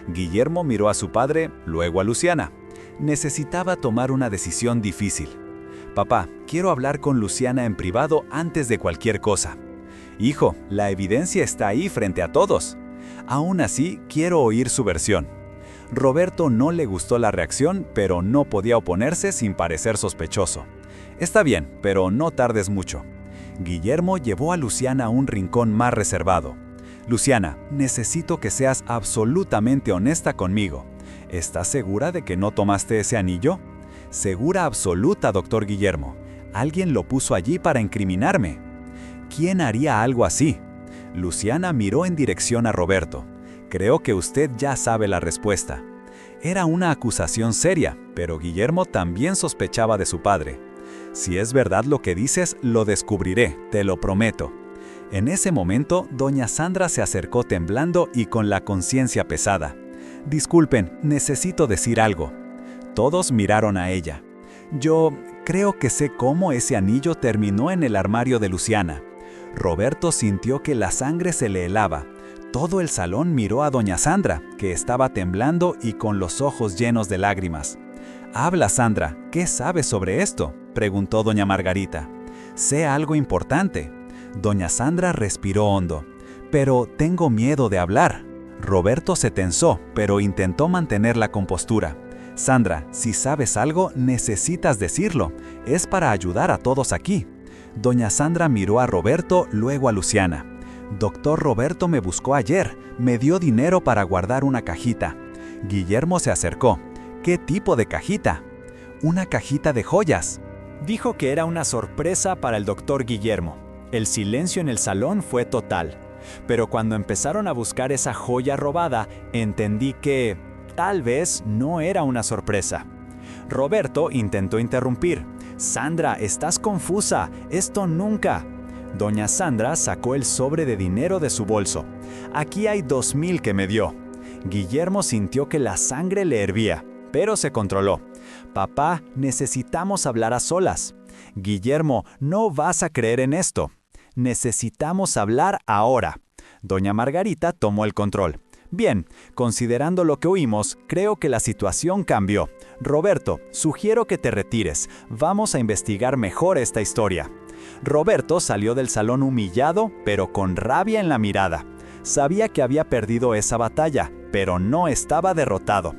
Guillermo miró a su padre, luego a Luciana. Necesitaba tomar una decisión difícil. Papá, quiero hablar con Luciana en privado antes de cualquier cosa. Hijo, la evidencia está ahí frente a todos. Aún así, quiero oír su versión. Roberto no le gustó la reacción, pero no podía oponerse sin parecer sospechoso. Está bien, pero no tardes mucho. Guillermo llevó a Luciana a un rincón más reservado. Luciana, necesito que seas absolutamente honesta conmigo. ¿Estás segura de que no tomaste ese anillo? Segura absoluta, doctor Guillermo. Alguien lo puso allí para incriminarme. ¿Quién haría algo así? Luciana miró en dirección a Roberto. Creo que usted ya sabe la respuesta. Era una acusación seria, pero Guillermo también sospechaba de su padre. Si es verdad lo que dices, lo descubriré, te lo prometo. En ese momento, doña Sandra se acercó temblando y con la conciencia pesada. Disculpen, necesito decir algo. Todos miraron a ella. Yo creo que sé cómo ese anillo terminó en el armario de Luciana. Roberto sintió que la sangre se le helaba. Todo el salón miró a doña Sandra, que estaba temblando y con los ojos llenos de lágrimas. «Habla, Sandra, ¿qué sabes sobre esto?», preguntó doña Margarita. «Sé algo importante». Doña Sandra respiró hondo. «Pero tengo miedo de hablar». Roberto se tensó, pero intentó mantener la compostura. «Sandra, si sabes algo, necesitas decirlo. Es para ayudar a todos aquí». Doña Sandra miró a Roberto, luego a Luciana. «Doctor Roberto me buscó ayer. Me dio dinero para guardar una cajita». Guillermo se acercó. «¿Qué tipo de cajita?» «Una cajita de joyas». Dijo que era una sorpresa para el doctor Guillermo. El silencio en el salón fue total. Pero cuando empezaron a buscar esa joya robada, entendí que tal vez no era una sorpresa. Roberto intentó interrumpir. «Sandra, estás confusa. Esto nunca». Doña Sandra sacó el sobre de dinero de su bolso. «Aquí hay 2,000 que me dio». Guillermo sintió que la sangre le hervía, pero se controló. «Papá, necesitamos hablar a solas». «Guillermo, no vas a creer en esto. Necesitamos hablar ahora». Doña Margarita tomó el control. «Bien, considerando lo que oímos, creo que la situación cambió. Roberto, sugiero que te retires. Vamos a investigar mejor esta historia». Roberto salió del salón humillado, pero con rabia en la mirada. Sabía que había perdido esa batalla, pero no estaba derrotado.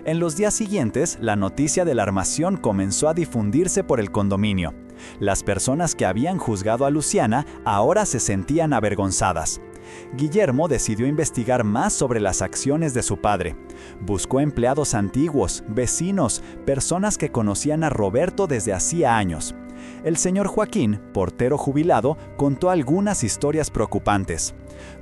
En los días siguientes, la noticia de la armación comenzó a difundirse por el condominio. Las personas que habían juzgado a Luciana ahora se sentían avergonzadas. Guillermo decidió investigar más sobre las acciones de su padre. Buscó empleados antiguos, vecinos, personas que conocían a Roberto desde hacía años. El señor Joaquín, portero jubilado, contó algunas historias preocupantes.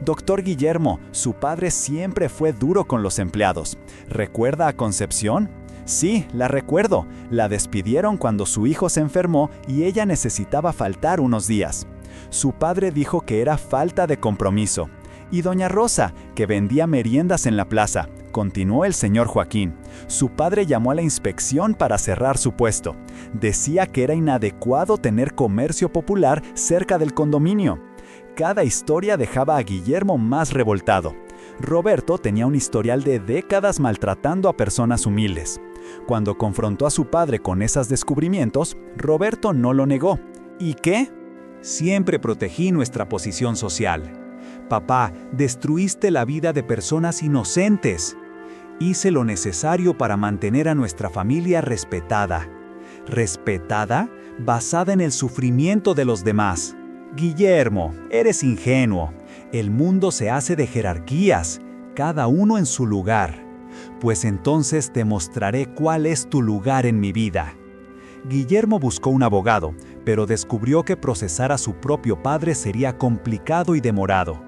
«Doctor Guillermo, su padre siempre fue duro con los empleados. ¿Recuerda a Concepción?». «Sí, la recuerdo. La despidieron cuando su hijo se enfermó y ella necesitaba faltar unos días. Su padre dijo que era falta de compromiso. Y doña Rosa, que vendía meriendas en la plaza», continuó el señor Joaquín. «Su padre llamó a la inspección para cerrar su puesto. Decía que era inadecuado tener comercio popular cerca del condominio». Cada historia dejaba a Guillermo más revoltado. Roberto tenía un historial de décadas maltratando a personas humildes. Cuando confrontó a su padre con esos descubrimientos, Roberto no lo negó. ¿Y qué? «Siempre protegí nuestra posición social». «Papá, destruiste la vida de personas inocentes». «Hice lo necesario para mantener a nuestra familia respetada». «¿Respetada? Basada en el sufrimiento de los demás». «Guillermo, eres ingenuo. El mundo se hace de jerarquías, cada uno en su lugar. Pues entonces te mostraré cuál es tu lugar en mi vida». Guillermo buscó un abogado, pero descubrió que procesar a su propio padre sería complicado y demorado.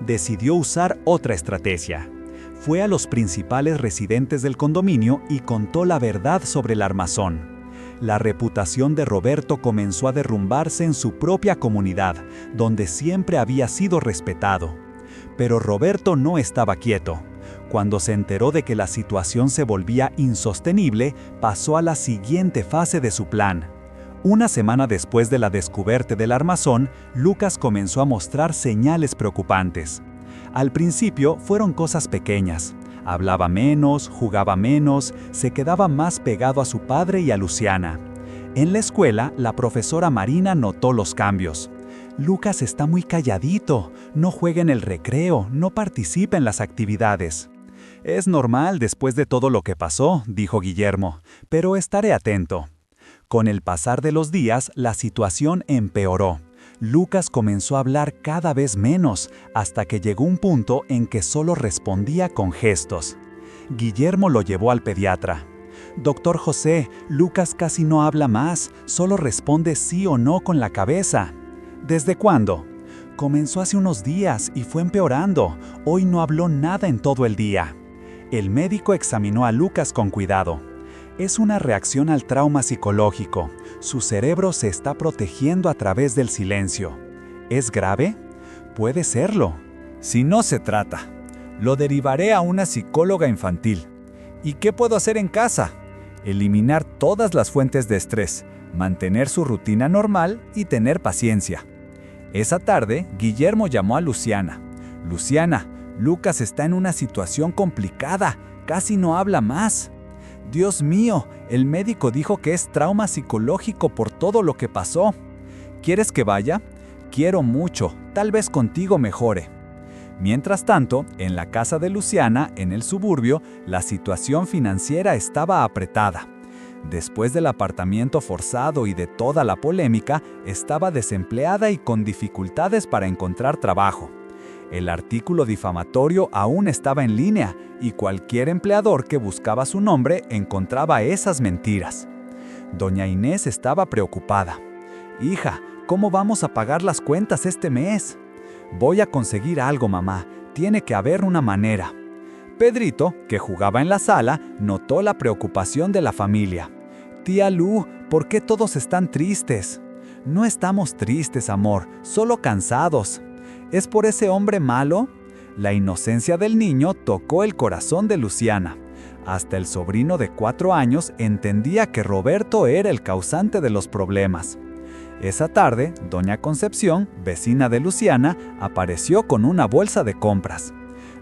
Decidió usar otra estrategia. Fue a los principales residentes del condominio y contó la verdad sobre el armazón. La reputación de Roberto comenzó a derrumbarse en su propia comunidad, donde siempre había sido respetado. Pero Roberto no estaba quieto. Cuando se enteró de que la situación se volvía insostenible, pasó a la siguiente fase de su plan. Una semana después de la descubierta del armazón, Lucas comenzó a mostrar señales preocupantes. Al principio fueron cosas pequeñas. Hablaba menos, jugaba menos, se quedaba más pegado a su padre y a Luciana. En la escuela, la profesora Marina notó los cambios. Lucas está muy calladito, no juega en el recreo, no participa en las actividades. Es normal después de todo lo que pasó, dijo Guillermo, pero estaré atento. Con el pasar de los días, la situación empeoró. Lucas comenzó a hablar cada vez menos, hasta que llegó un punto en que solo respondía con gestos. Guillermo lo llevó al pediatra. «Doctor José, Lucas casi no habla más, solo responde sí o no con la cabeza». «¿Desde cuándo?» «Comenzó hace unos días y fue empeorando. Hoy no habló nada en todo el día». El médico examinó a Lucas con cuidado. Es una reacción al trauma psicológico. Su cerebro se está protegiendo a través del silencio. ¿Es grave? Puede serlo. Si no se trata, lo derivaré a una psicóloga infantil. ¿Y qué puedo hacer en casa? Eliminar todas las fuentes de estrés, mantener su rutina normal y tener paciencia. Esa tarde, Guillermo llamó a Luciana. «Luciana, Lucas está en una situación complicada, casi no habla más». «Dios mío, el médico dijo que es trauma psicológico por todo lo que pasó». «¿Quieres que vaya?» «Quiero mucho, tal vez contigo mejore». Mientras tanto, en la casa de Luciana, en el suburbio, la situación financiera estaba apretada. Después del apartamento forzado y de toda la polémica, estaba desempleada y con dificultades para encontrar trabajo. El artículo difamatorio aún estaba en línea y cualquier empleador que buscaba su nombre encontraba esas mentiras. Doña Inés estaba preocupada. «Hija, ¿cómo vamos a pagar las cuentas este mes?» «Voy a conseguir algo, mamá. Tiene que haber una manera». Pedrito, que jugaba en la sala, notó la preocupación de la familia. «Tía Lu, ¿por qué todos están tristes?» «No estamos tristes, amor, solo cansados». «¿Es por ese hombre malo?» La inocencia del niño tocó el corazón de Luciana. Hasta el sobrino de 4 años entendía que Roberto era el causante de los problemas. Esa tarde, doña Concepción, vecina de Luciana, apareció con una bolsa de compras.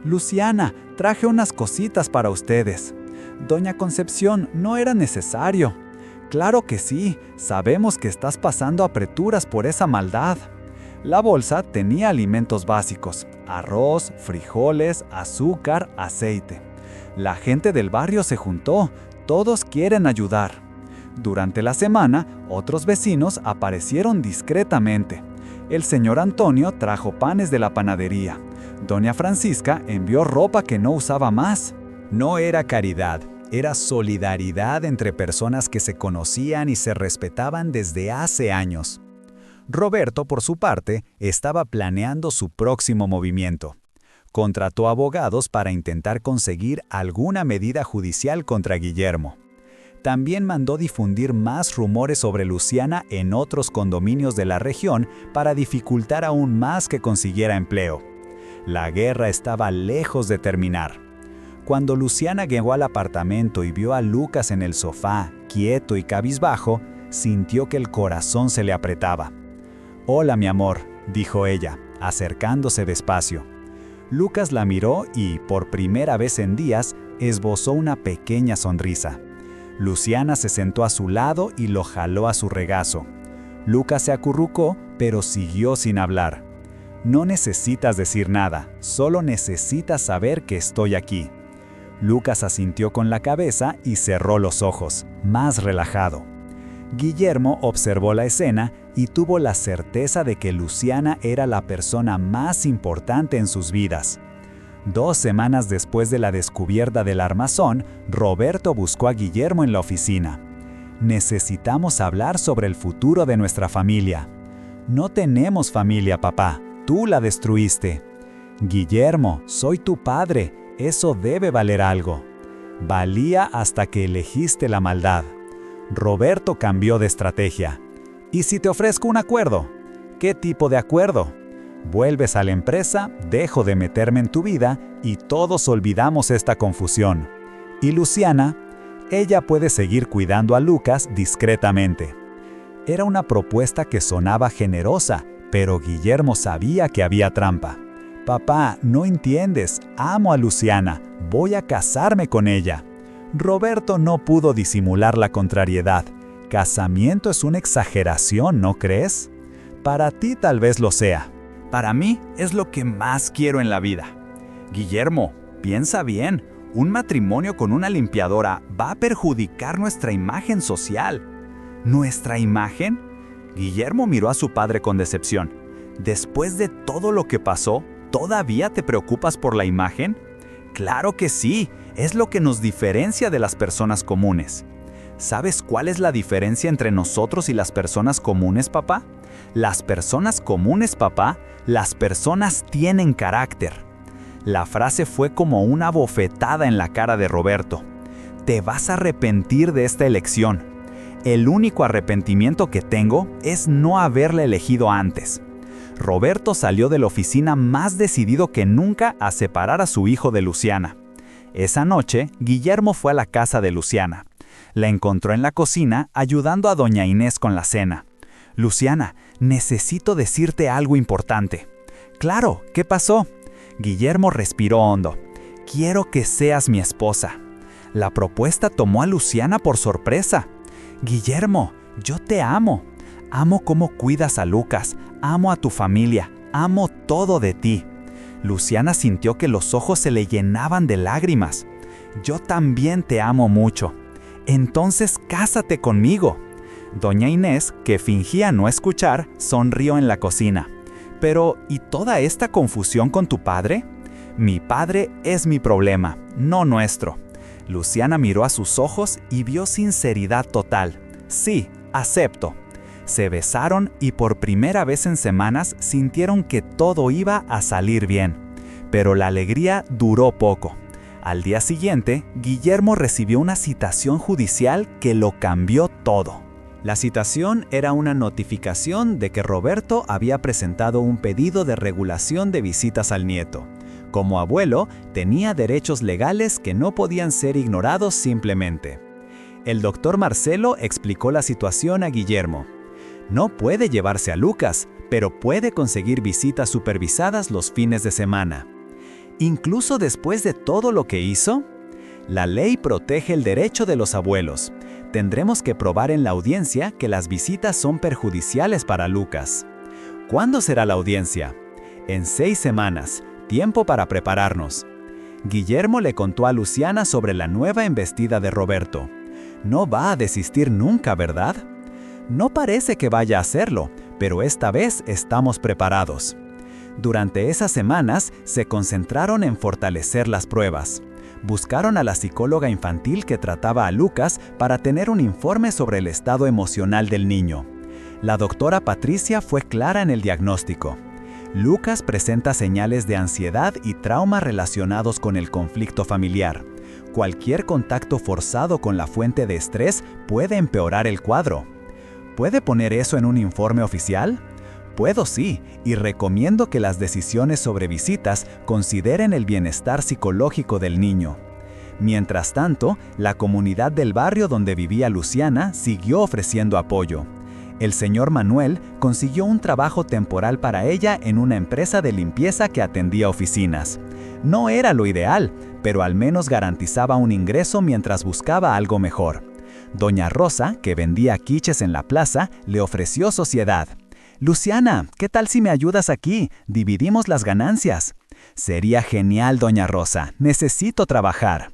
«Luciana, traje unas cositas para ustedes». «Doña Concepción, no era necesario». «Claro que sí, sabemos que estás pasando apreturas por esa maldad». La bolsa tenía alimentos básicos: arroz, frijoles, azúcar, aceite. La gente del barrio se juntó, todos quieren ayudar. Durante la semana, otros vecinos aparecieron discretamente. El señor Antonio trajo panes de la panadería. Doña Francisca envió ropa que no usaba más. No era caridad, era solidaridad entre personas que se conocían y se respetaban desde hace años. Roberto, por su parte, estaba planeando su próximo movimiento. Contrató abogados para intentar conseguir alguna medida judicial contra Guillermo. También mandó difundir más rumores sobre Luciana en otros condominios de la región para dificultar aún más que consiguiera empleo. La guerra estaba lejos de terminar. Cuando Luciana llegó al apartamento y vio a Lucas en el sofá, quieto y cabizbajo, sintió que el corazón se le apretaba. «Hola, mi amor», dijo ella, acercándose despacio. Lucas la miró y, por primera vez en días, esbozó una pequeña sonrisa. Luciana se sentó a su lado y lo jaló a su regazo. Lucas se acurrucó, pero siguió sin hablar. «No necesitas decir nada, solo necesitas saber que estoy aquí». Lucas asintió con la cabeza y cerró los ojos, más relajado. Guillermo observó la escena y tuvo la certeza de que Luciana era la persona más importante en sus vidas. 2 semanas después de la descubierta del armazón, Roberto buscó a Guillermo en la oficina. «Necesitamos hablar sobre el futuro de nuestra familia». «No tenemos familia, papá. Tú la destruiste». «Guillermo, soy tu padre. Eso debe valer algo». «Valía hasta que elegiste la maldad». Roberto cambió de estrategia. «¿Y si te ofrezco un acuerdo?» «¿Qué tipo de acuerdo?» «Vuelves a la empresa, dejo de meterme en tu vida y todos olvidamos esta confusión». «¿Y Luciana?» «Ella puede seguir cuidando a Lucas discretamente». Era una propuesta que sonaba generosa, pero Guillermo sabía que había trampa. «Papá, no entiendes, amo a Luciana, voy a casarme con ella». Roberto no pudo disimular la contrariedad. Casamiento es una exageración, ¿no crees? Para ti tal vez lo sea. Para mí es lo que más quiero en la vida. Guillermo, piensa bien, un matrimonio con una limpiadora va a perjudicar nuestra imagen social. ¿Nuestra imagen? Guillermo miró a su padre con decepción. Después de todo lo que pasó, ¿todavía te preocupas por la imagen? Claro que sí, es lo que nos diferencia de las personas comunes. ¿Sabes cuál es la diferencia entre nosotros y las personas comunes, papá? Las personas comunes, papá, las personas tienen carácter. La frase fue como una bofetada en la cara de Roberto. Te vas a arrepentir de esta elección. El único arrepentimiento que tengo es no haberla elegido antes. Roberto salió de la oficina más decidido que nunca a separar a su hijo de Luciana. Esa noche, Guillermo fue a la casa de Luciana. La encontró en la cocina ayudando a doña Inés con la cena. Luciana, necesito decirte algo importante. Claro, ¿qué pasó? Guillermo respiró hondo. Quiero que seas mi esposa. La propuesta tomó a Luciana por sorpresa. Guillermo, yo te amo. Amo cómo cuidas a Lucas, amo a tu familia, amo todo de ti. Luciana sintió que los ojos se le llenaban de lágrimas. Yo también te amo mucho. Entonces cásate conmigo. Doña Inés, que fingía no escuchar, sonrió en la cocina. Pero, ¿y toda esta confusión con tu padre? Mi padre es mi problema, no nuestro. Luciana miró a sus ojos y vio sinceridad total. Sí, acepto. Se besaron y por primera vez en semanas sintieron que todo iba a salir bien. Pero la alegría duró poco. Al día siguiente, Guillermo recibió una citación judicial que lo cambió todo. La citación era una notificación de que Roberto había presentado un pedido de regulación de visitas al nieto. Como abuelo, tenía derechos legales que no podían ser ignorados simplemente. El doctor Marcelo explicó la situación a Guillermo. No puede llevarse a Lucas, pero puede conseguir visitas supervisadas los fines de semana. Incluso después de todo lo que hizo, la ley protege el derecho de los abuelos. Tendremos que probar en la audiencia que las visitas son perjudiciales para Lucas. ¿Cuándo será la audiencia? En 6 semanas, tiempo para prepararnos. Guillermo le contó a Luciana sobre la nueva embestida de Roberto. No va a desistir nunca, ¿verdad? No parece que vaya a hacerlo, pero esta vez estamos preparados. Durante esas semanas se concentraron en fortalecer las pruebas. Buscaron a la psicóloga infantil que trataba a Lucas para tener un informe sobre el estado emocional del niño. La doctora Patricia fue clara en el diagnóstico. Lucas presenta señales de ansiedad y trauma relacionados con el conflicto familiar. Cualquier contacto forzado con la fuente de estrés puede empeorar el cuadro. ¿Puede poner eso en un informe oficial? Puedo sí, y recomiendo que las decisiones sobre visitas consideren el bienestar psicológico del niño. Mientras tanto, la comunidad del barrio donde vivía Luciana siguió ofreciendo apoyo. El señor Manuel consiguió un trabajo temporal para ella en una empresa de limpieza que atendía oficinas. No era lo ideal, pero al menos garantizaba un ingreso mientras buscaba algo mejor. Doña Rosa, que vendía quiches en la plaza, le ofreció sociedad. Luciana, ¿qué tal si me ayudas aquí? Dividimos las ganancias. Sería genial, doña Rosa. Necesito trabajar.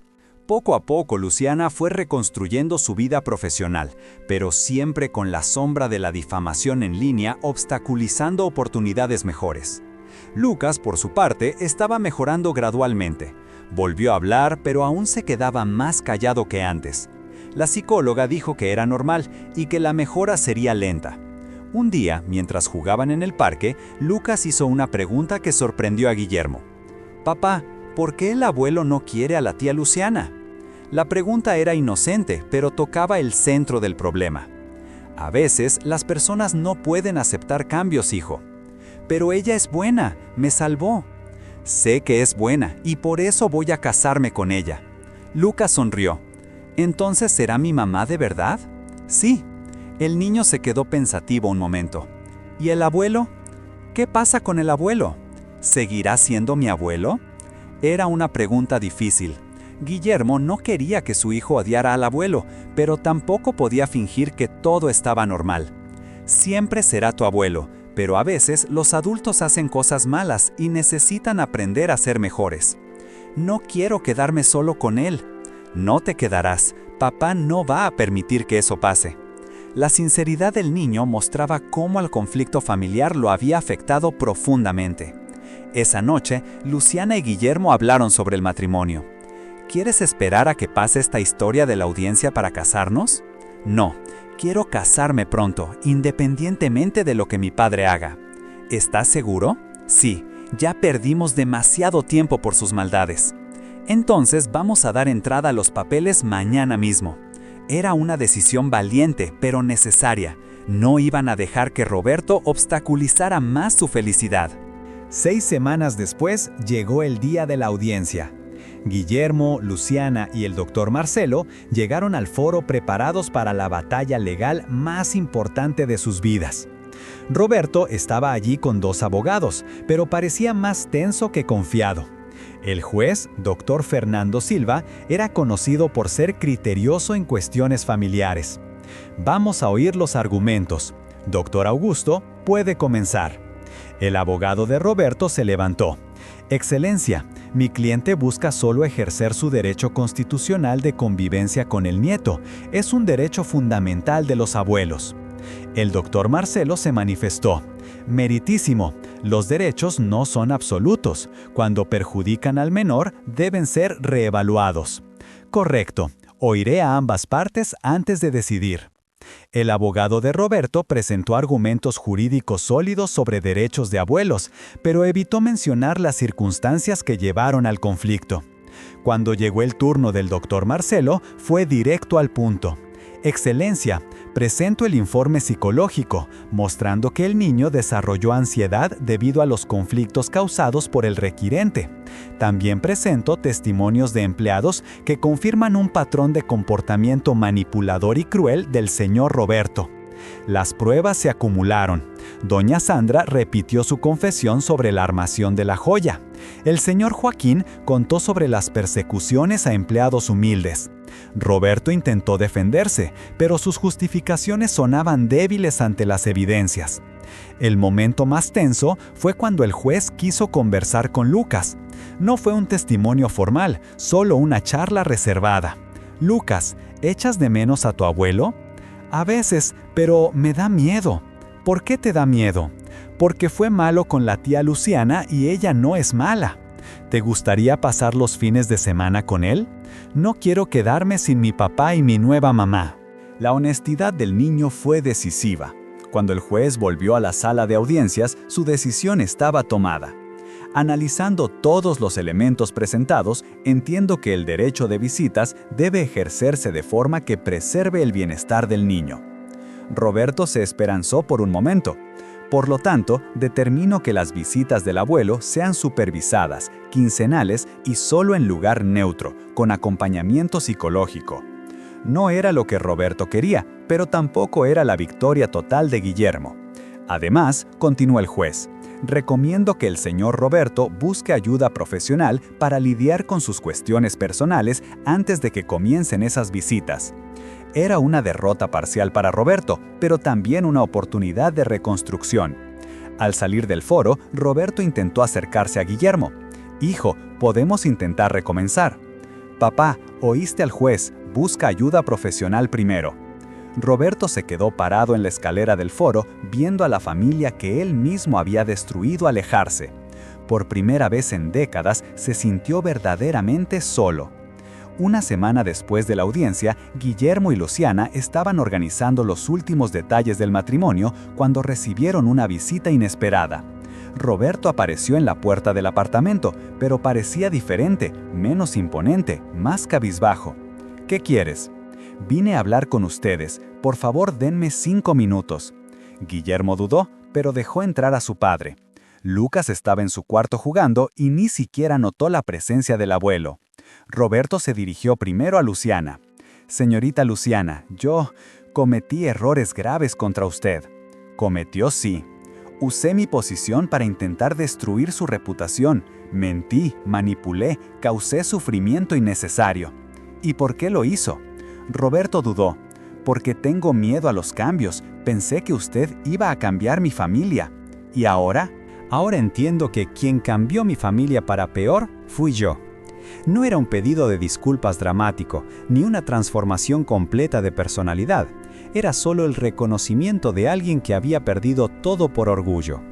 Poco a poco, Luciana fue reconstruyendo su vida profesional, pero siempre con la sombra de la difamación en línea obstaculizando oportunidades mejores. Lucas, por su parte, estaba mejorando gradualmente. Volvió a hablar, pero aún se quedaba más callado que antes. La psicóloga dijo que era normal y que la mejora sería lenta. Un día, mientras jugaban en el parque, Lucas hizo una pregunta que sorprendió a Guillermo. «Papá, ¿por qué el abuelo no quiere a la tía Luciana?» La pregunta era inocente, pero tocaba el centro del problema. A veces, las personas no pueden aceptar cambios, hijo. «Pero ella es buena, me salvó». «Sé que es buena y por eso voy a casarme con ella». Lucas sonrió. «¿Entonces será mi mamá de verdad?» «Sí». El niño se quedó pensativo un momento. ¿Y el abuelo? ¿Qué pasa con el abuelo? ¿Seguirá siendo mi abuelo? Era una pregunta difícil. Guillermo no quería que su hijo odiara al abuelo, pero tampoco podía fingir que todo estaba normal. Siempre será tu abuelo, pero a veces los adultos hacen cosas malas y necesitan aprender a ser mejores. No quiero quedarme solo con él. No te quedarás. Papá no va a permitir que eso pase. La sinceridad del niño mostraba cómo el conflicto familiar lo había afectado profundamente. Esa noche, Luciana y Guillermo hablaron sobre el matrimonio. ¿Quieres esperar a que pase esta historia de la audiencia para casarnos? No, quiero casarme pronto, independientemente de lo que mi padre haga. ¿Estás seguro? Sí, ya perdimos demasiado tiempo por sus maldades. Entonces vamos a dar entrada a los papeles mañana mismo. Era una decisión valiente, pero necesaria. No iban a dejar que Roberto obstaculizara más su felicidad. 6 semanas después llegó el día de la audiencia. Guillermo, Luciana y el doctor Marcelo llegaron al foro preparados para la batalla legal más importante de sus vidas. Roberto estaba allí con 2 abogados, pero parecía más tenso que confiado. El juez, doctor Fernando Silva, era conocido por ser criterioso en cuestiones familiares. Vamos a oír los argumentos. Doctor Augusto, puede comenzar. El abogado de Roberto se levantó. Excelencia, mi cliente busca solo ejercer su derecho constitucional de convivencia con el nieto. Es un derecho fundamental de los abuelos. El doctor Marcelo se manifestó. Meritísimo, los derechos no son absolutos. Cuando perjudican al menor, deben ser reevaluados. Correcto, oiré a ambas partes antes de decidir. El abogado de Roberto presentó argumentos jurídicos sólidos sobre derechos de abuelos, pero evitó mencionar las circunstancias que llevaron al conflicto. Cuando llegó el turno del doctor Marcelo, fue directo al punto. Excelencia, presento el informe psicológico, mostrando que el niño desarrolló ansiedad debido a los conflictos causados por el requirente. También presento testimonios de empleados que confirman un patrón de comportamiento manipulador y cruel del señor Roberto. Las pruebas se acumularon. Doña Sandra repitió su confesión sobre la armación de la joya. El señor Joaquín contó sobre las persecuciones a empleados humildes. Roberto intentó defenderse, pero sus justificaciones sonaban débiles ante las evidencias. El momento más tenso fue cuando el juez quiso conversar con Lucas. No fue un testimonio formal, solo una charla reservada. Lucas, ¿echas de menos a tu abuelo? A veces, pero me da miedo. ¿Por qué te da miedo? Porque fue malo con la tía Luciana y ella no es mala. ¿Te gustaría pasar los fines de semana con él? No quiero quedarme sin mi papá y mi nueva mamá. La honestidad del niño fue decisiva. Cuando el juez volvió a la sala de audiencias, su decisión estaba tomada. Analizando todos los elementos presentados, entiendo que el derecho de visitas debe ejercerse de forma que preserve el bienestar del niño. Roberto se esperanzó por un momento. Por lo tanto, determino que las visitas del abuelo sean supervisadas, quincenales y solo en lugar neutro, con acompañamiento psicológico. No era lo que Roberto quería, pero tampoco era la victoria total de Guillermo. Además, continuó el juez, recomiendo que el señor Roberto busque ayuda profesional para lidiar con sus cuestiones personales antes de que comiencen esas visitas. Era una derrota parcial para Roberto, pero también una oportunidad de reconstrucción. Al salir del foro, Roberto intentó acercarse a Guillermo. «Hijo, podemos intentar recomenzar». «Papá, oíste al juez, busca ayuda profesional primero». Roberto se quedó parado en la escalera del foro, viendo a la familia que él mismo había destruido alejarse. Por primera vez en décadas, se sintió verdaderamente solo. Una semana después de la audiencia, Guillermo y Luciana estaban organizando los últimos detalles del matrimonio cuando recibieron una visita inesperada. Roberto apareció en la puerta del apartamento, pero parecía diferente, menos imponente, más cabizbajo. «¿Qué quieres?» «Vine a hablar con ustedes. Por favor, denme 5 minutos». Guillermo dudó, pero dejó entrar a su padre. Lucas estaba en su cuarto jugando y ni siquiera notó la presencia del abuelo. Roberto se dirigió primero a Luciana. «Señorita Luciana, yo cometí errores graves contra usted». «¿Cometió? Sí». Usé mi posición para intentar destruir su reputación. Mentí, manipulé, causé sufrimiento innecesario. ¿Y por qué lo hizo? Roberto dudó. Porque tengo miedo a los cambios. Pensé que usted iba a cambiar mi familia. ¿Y ahora? Ahora entiendo que quien cambió mi familia para peor fui yo. No era un pedido de disculpas dramático, ni una transformación completa de personalidad. Era solo el reconocimiento de alguien que había perdido todo por orgullo.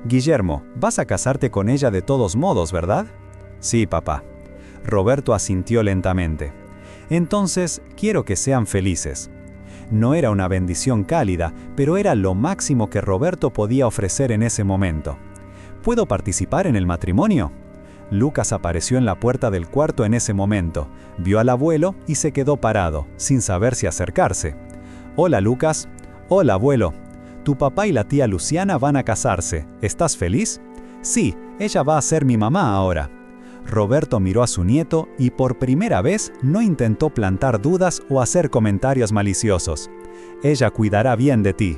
Guillermo, vas a casarte con ella de todos modos, ¿verdad? Sí, papá. Roberto asintió lentamente. Entonces, quiero que sean felices. No era una bendición cálida, pero era lo máximo que Roberto podía ofrecer en ese momento. ¿Puedo participar en el matrimonio? Lucas apareció en la puerta del cuarto en ese momento, vio al abuelo y se quedó parado, sin saber si acercarse. Hola, Lucas. Hola, abuelo. Tu papá y la tía Luciana van a casarse. ¿Estás feliz? Sí, ella va a ser mi mamá ahora. Roberto miró a su nieto y por primera vez no intentó plantar dudas o hacer comentarios maliciosos. Ella cuidará bien de ti.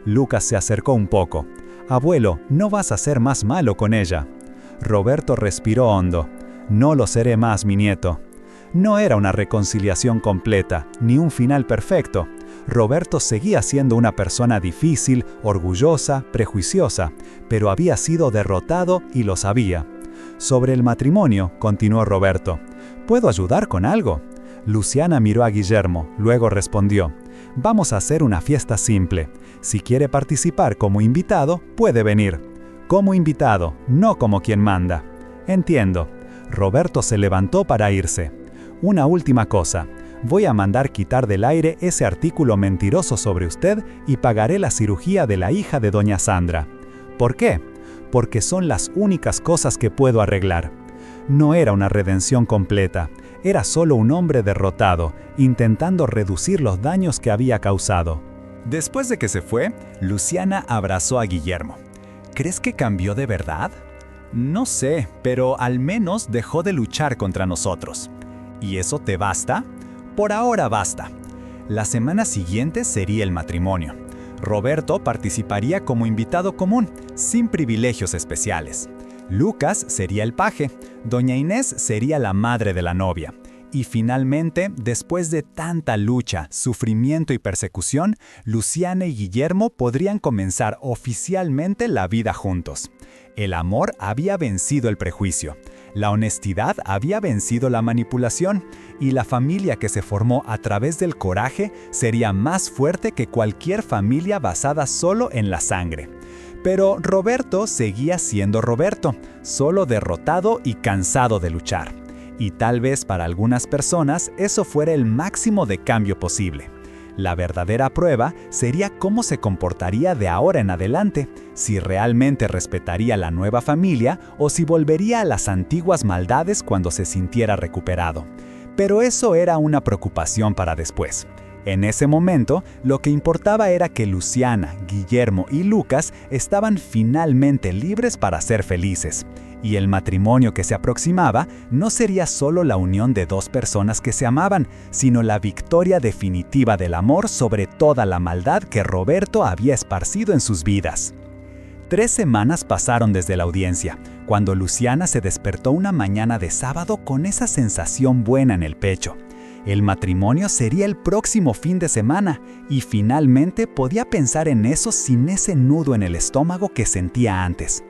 Lucas se acercó un poco. Abuelo, no vas a ser más malo con ella. Roberto respiró hondo. No lo seré más, mi nieto. No era una reconciliación completa, ni un final perfecto. Roberto seguía siendo una persona difícil, orgullosa, prejuiciosa, pero había sido derrotado y lo sabía. Sobre el matrimonio, continuó Roberto. ¿Puedo ayudar con algo? Luciana miró a Guillermo, luego respondió. Vamos a hacer una fiesta simple. Si quiere participar como invitado, puede venir. Como invitado, no como quien manda. Entiendo. Roberto se levantó para irse. Una última cosa. Voy a mandar quitar del aire ese artículo mentiroso sobre usted y pagaré la cirugía de la hija de doña Sandra. ¿Por qué? Porque son las únicas cosas que puedo arreglar. No era una redención completa, era solo un hombre derrotado, intentando reducir los daños que había causado. Después de que se fue, Luciana abrazó a Guillermo. ¿Crees que cambió de verdad? No sé, pero al menos dejó de luchar contra nosotros. ¿Y eso te basta? Por ahora basta. La semana siguiente sería el matrimonio. Roberto participaría como invitado común, sin privilegios especiales. Lucas sería el paje, doña Inés sería la madre de la novia. Y finalmente, después de tanta lucha, sufrimiento y persecución, Luciana y Guillermo podrían comenzar oficialmente la vida juntos. El amor había vencido el prejuicio, la honestidad había vencido la manipulación, y la familia que se formó a través del coraje sería más fuerte que cualquier familia basada solo en la sangre. Pero Roberto seguía siendo Roberto, solo derrotado y cansado de luchar. Y tal vez para algunas personas eso fuera el máximo de cambio posible. La verdadera prueba sería cómo se comportaría de ahora en adelante, si realmente respetaría la nueva familia o si volvería a las antiguas maldades cuando se sintiera recuperado. Pero eso era una preocupación para después. En ese momento, lo que importaba era que Luciana, Guillermo y Lucas estaban finalmente libres para ser felices. Y el matrimonio que se aproximaba no sería solo la unión de dos personas que se amaban, sino la victoria definitiva del amor sobre toda la maldad que Roberto había esparcido en sus vidas. 3 semanas pasaron desde la audiencia, cuando Luciana se despertó una mañana de sábado con esa sensación buena en el pecho. El matrimonio sería el próximo fin de semana, y finalmente podía pensar en eso sin ese nudo en el estómago que sentía antes.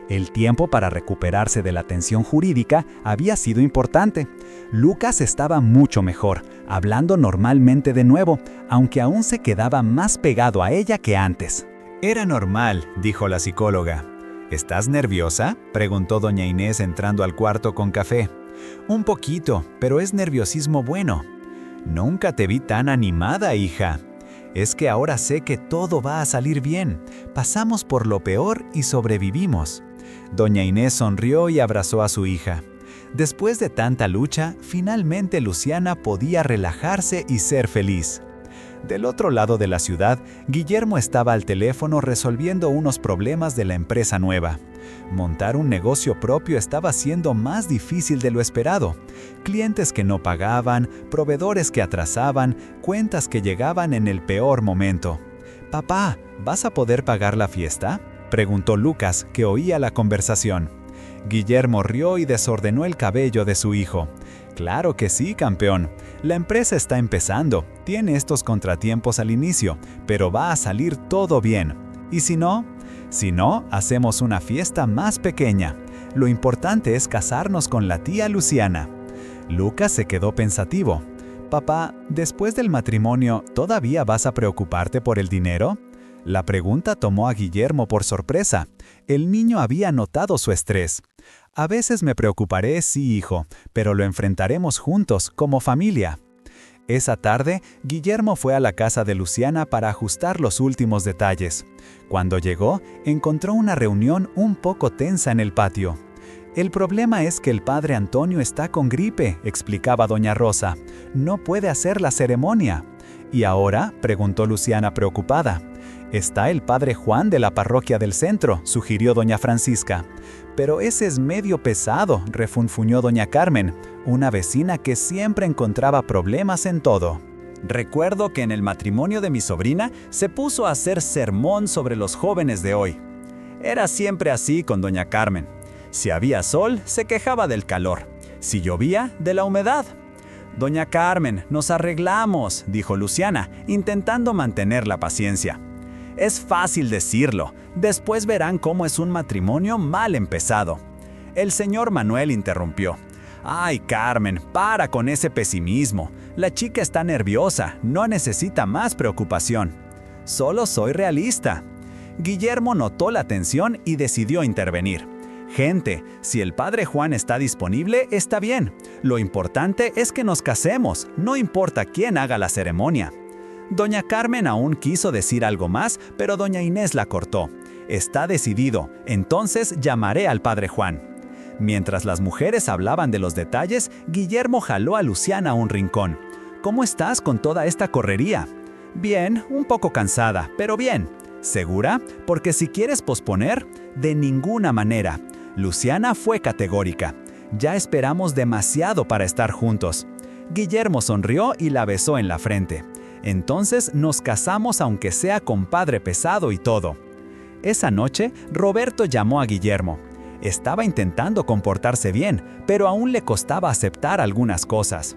El tiempo para recuperarse de la tensión jurídica había sido importante. Lucas estaba mucho mejor, hablando normalmente de nuevo, aunque aún se quedaba más pegado a ella que antes. Era normal, dijo la psicóloga. ¿Estás nerviosa?, preguntó doña Inés entrando al cuarto con café. Un poquito, pero es nerviosismo bueno. Nunca te vi tan animada, hija. Es que ahora sé que todo va a salir bien. Pasamos por lo peor y sobrevivimos. Doña Inés sonrió y abrazó a su hija. Después de tanta lucha, finalmente Luciana podía relajarse y ser feliz. Del otro lado de la ciudad, Guillermo estaba al teléfono resolviendo unos problemas de la empresa nueva. Montar un negocio propio estaba siendo más difícil de lo esperado. Clientes que no pagaban, proveedores que atrasaban, cuentas que llegaban en el peor momento. «Papá, ¿vas a poder pagar la fiesta?», Preguntó Lucas, que oía la conversación. Guillermo rió y desordenó el cabello de su hijo. Claro que sí, campeón. La empresa está empezando, tiene estos contratiempos al inicio, pero va a salir todo bien. ¿Y si no? Si no, hacemos una fiesta más pequeña. Lo importante es casarnos con la tía Luciana. Lucas se quedó pensativo. Papá, después del matrimonio, ¿todavía vas a preocuparte por el dinero? La pregunta tomó a Guillermo por sorpresa. El niño había notado su estrés. A veces me preocuparé, sí, hijo, pero lo enfrentaremos juntos, como familia. Esa tarde, Guillermo fue a la casa de Luciana para ajustar los últimos detalles. Cuando llegó, encontró una reunión un poco tensa en el patio. El problema es que el padre Antonio está con gripe, explicaba doña Rosa. No puede hacer la ceremonia. ¿Y ahora?, preguntó Luciana preocupada. Está el padre Juan de la parroquia del centro, sugirió doña Francisca. Pero ese es medio pesado, refunfuñó doña Carmen, una vecina que siempre encontraba problemas en todo. Recuerdo que en el matrimonio de mi sobrina se puso a hacer sermón sobre los jóvenes de hoy. Era siempre así con doña Carmen. Si había sol, se quejaba del calor. Si llovía, de la humedad. Doña Carmen, nos arreglamos, dijo Luciana, intentando mantener la paciencia. Es fácil decirlo, después verán cómo es un matrimonio mal empezado. El señor Manuel interrumpió. Ay, Carmen, para con ese pesimismo. La chica está nerviosa, no necesita más preocupación. Solo soy realista. Guillermo notó la tensión y decidió intervenir. Gente, si el padre Juan está disponible, está bien. Lo importante es que nos casemos, no importa quién haga la ceremonia. Doña Carmen aún quiso decir algo más, pero doña Inés la cortó. Está decidido, entonces llamaré al padre Juan. Mientras las mujeres hablaban de los detalles, Guillermo jaló a Luciana a un rincón. ¿Cómo estás con toda esta correría? Bien, un poco cansada, pero bien. ¿Segura? Porque si quieres posponer, de ninguna manera. Luciana fue categórica. Ya esperamos demasiado para estar juntos. Guillermo sonrió y la besó en la frente. Entonces nos casamos aunque sea con padre pesado y todo. Esa noche, Roberto llamó a Guillermo. Estaba intentando comportarse bien, pero aún le costaba aceptar algunas cosas.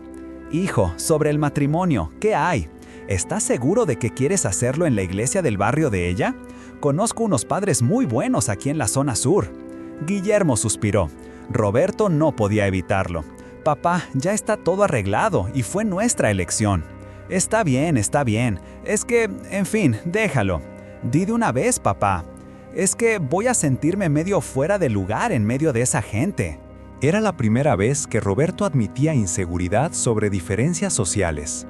Hijo, sobre el matrimonio, ¿qué hay? ¿Estás seguro de que quieres hacerlo en la iglesia del barrio de ella? Conozco unos padres muy buenos aquí en la zona sur. Guillermo suspiró. Roberto no podía evitarlo. Papá, ya está todo arreglado y fue nuestra elección. Está bien, está bien. Es que, en fin, déjalo. Di de una vez, papá. Es que voy a sentirme medio fuera de lugar en medio de esa gente. Era la primera vez que Roberto admitía inseguridad sobre diferencias sociales.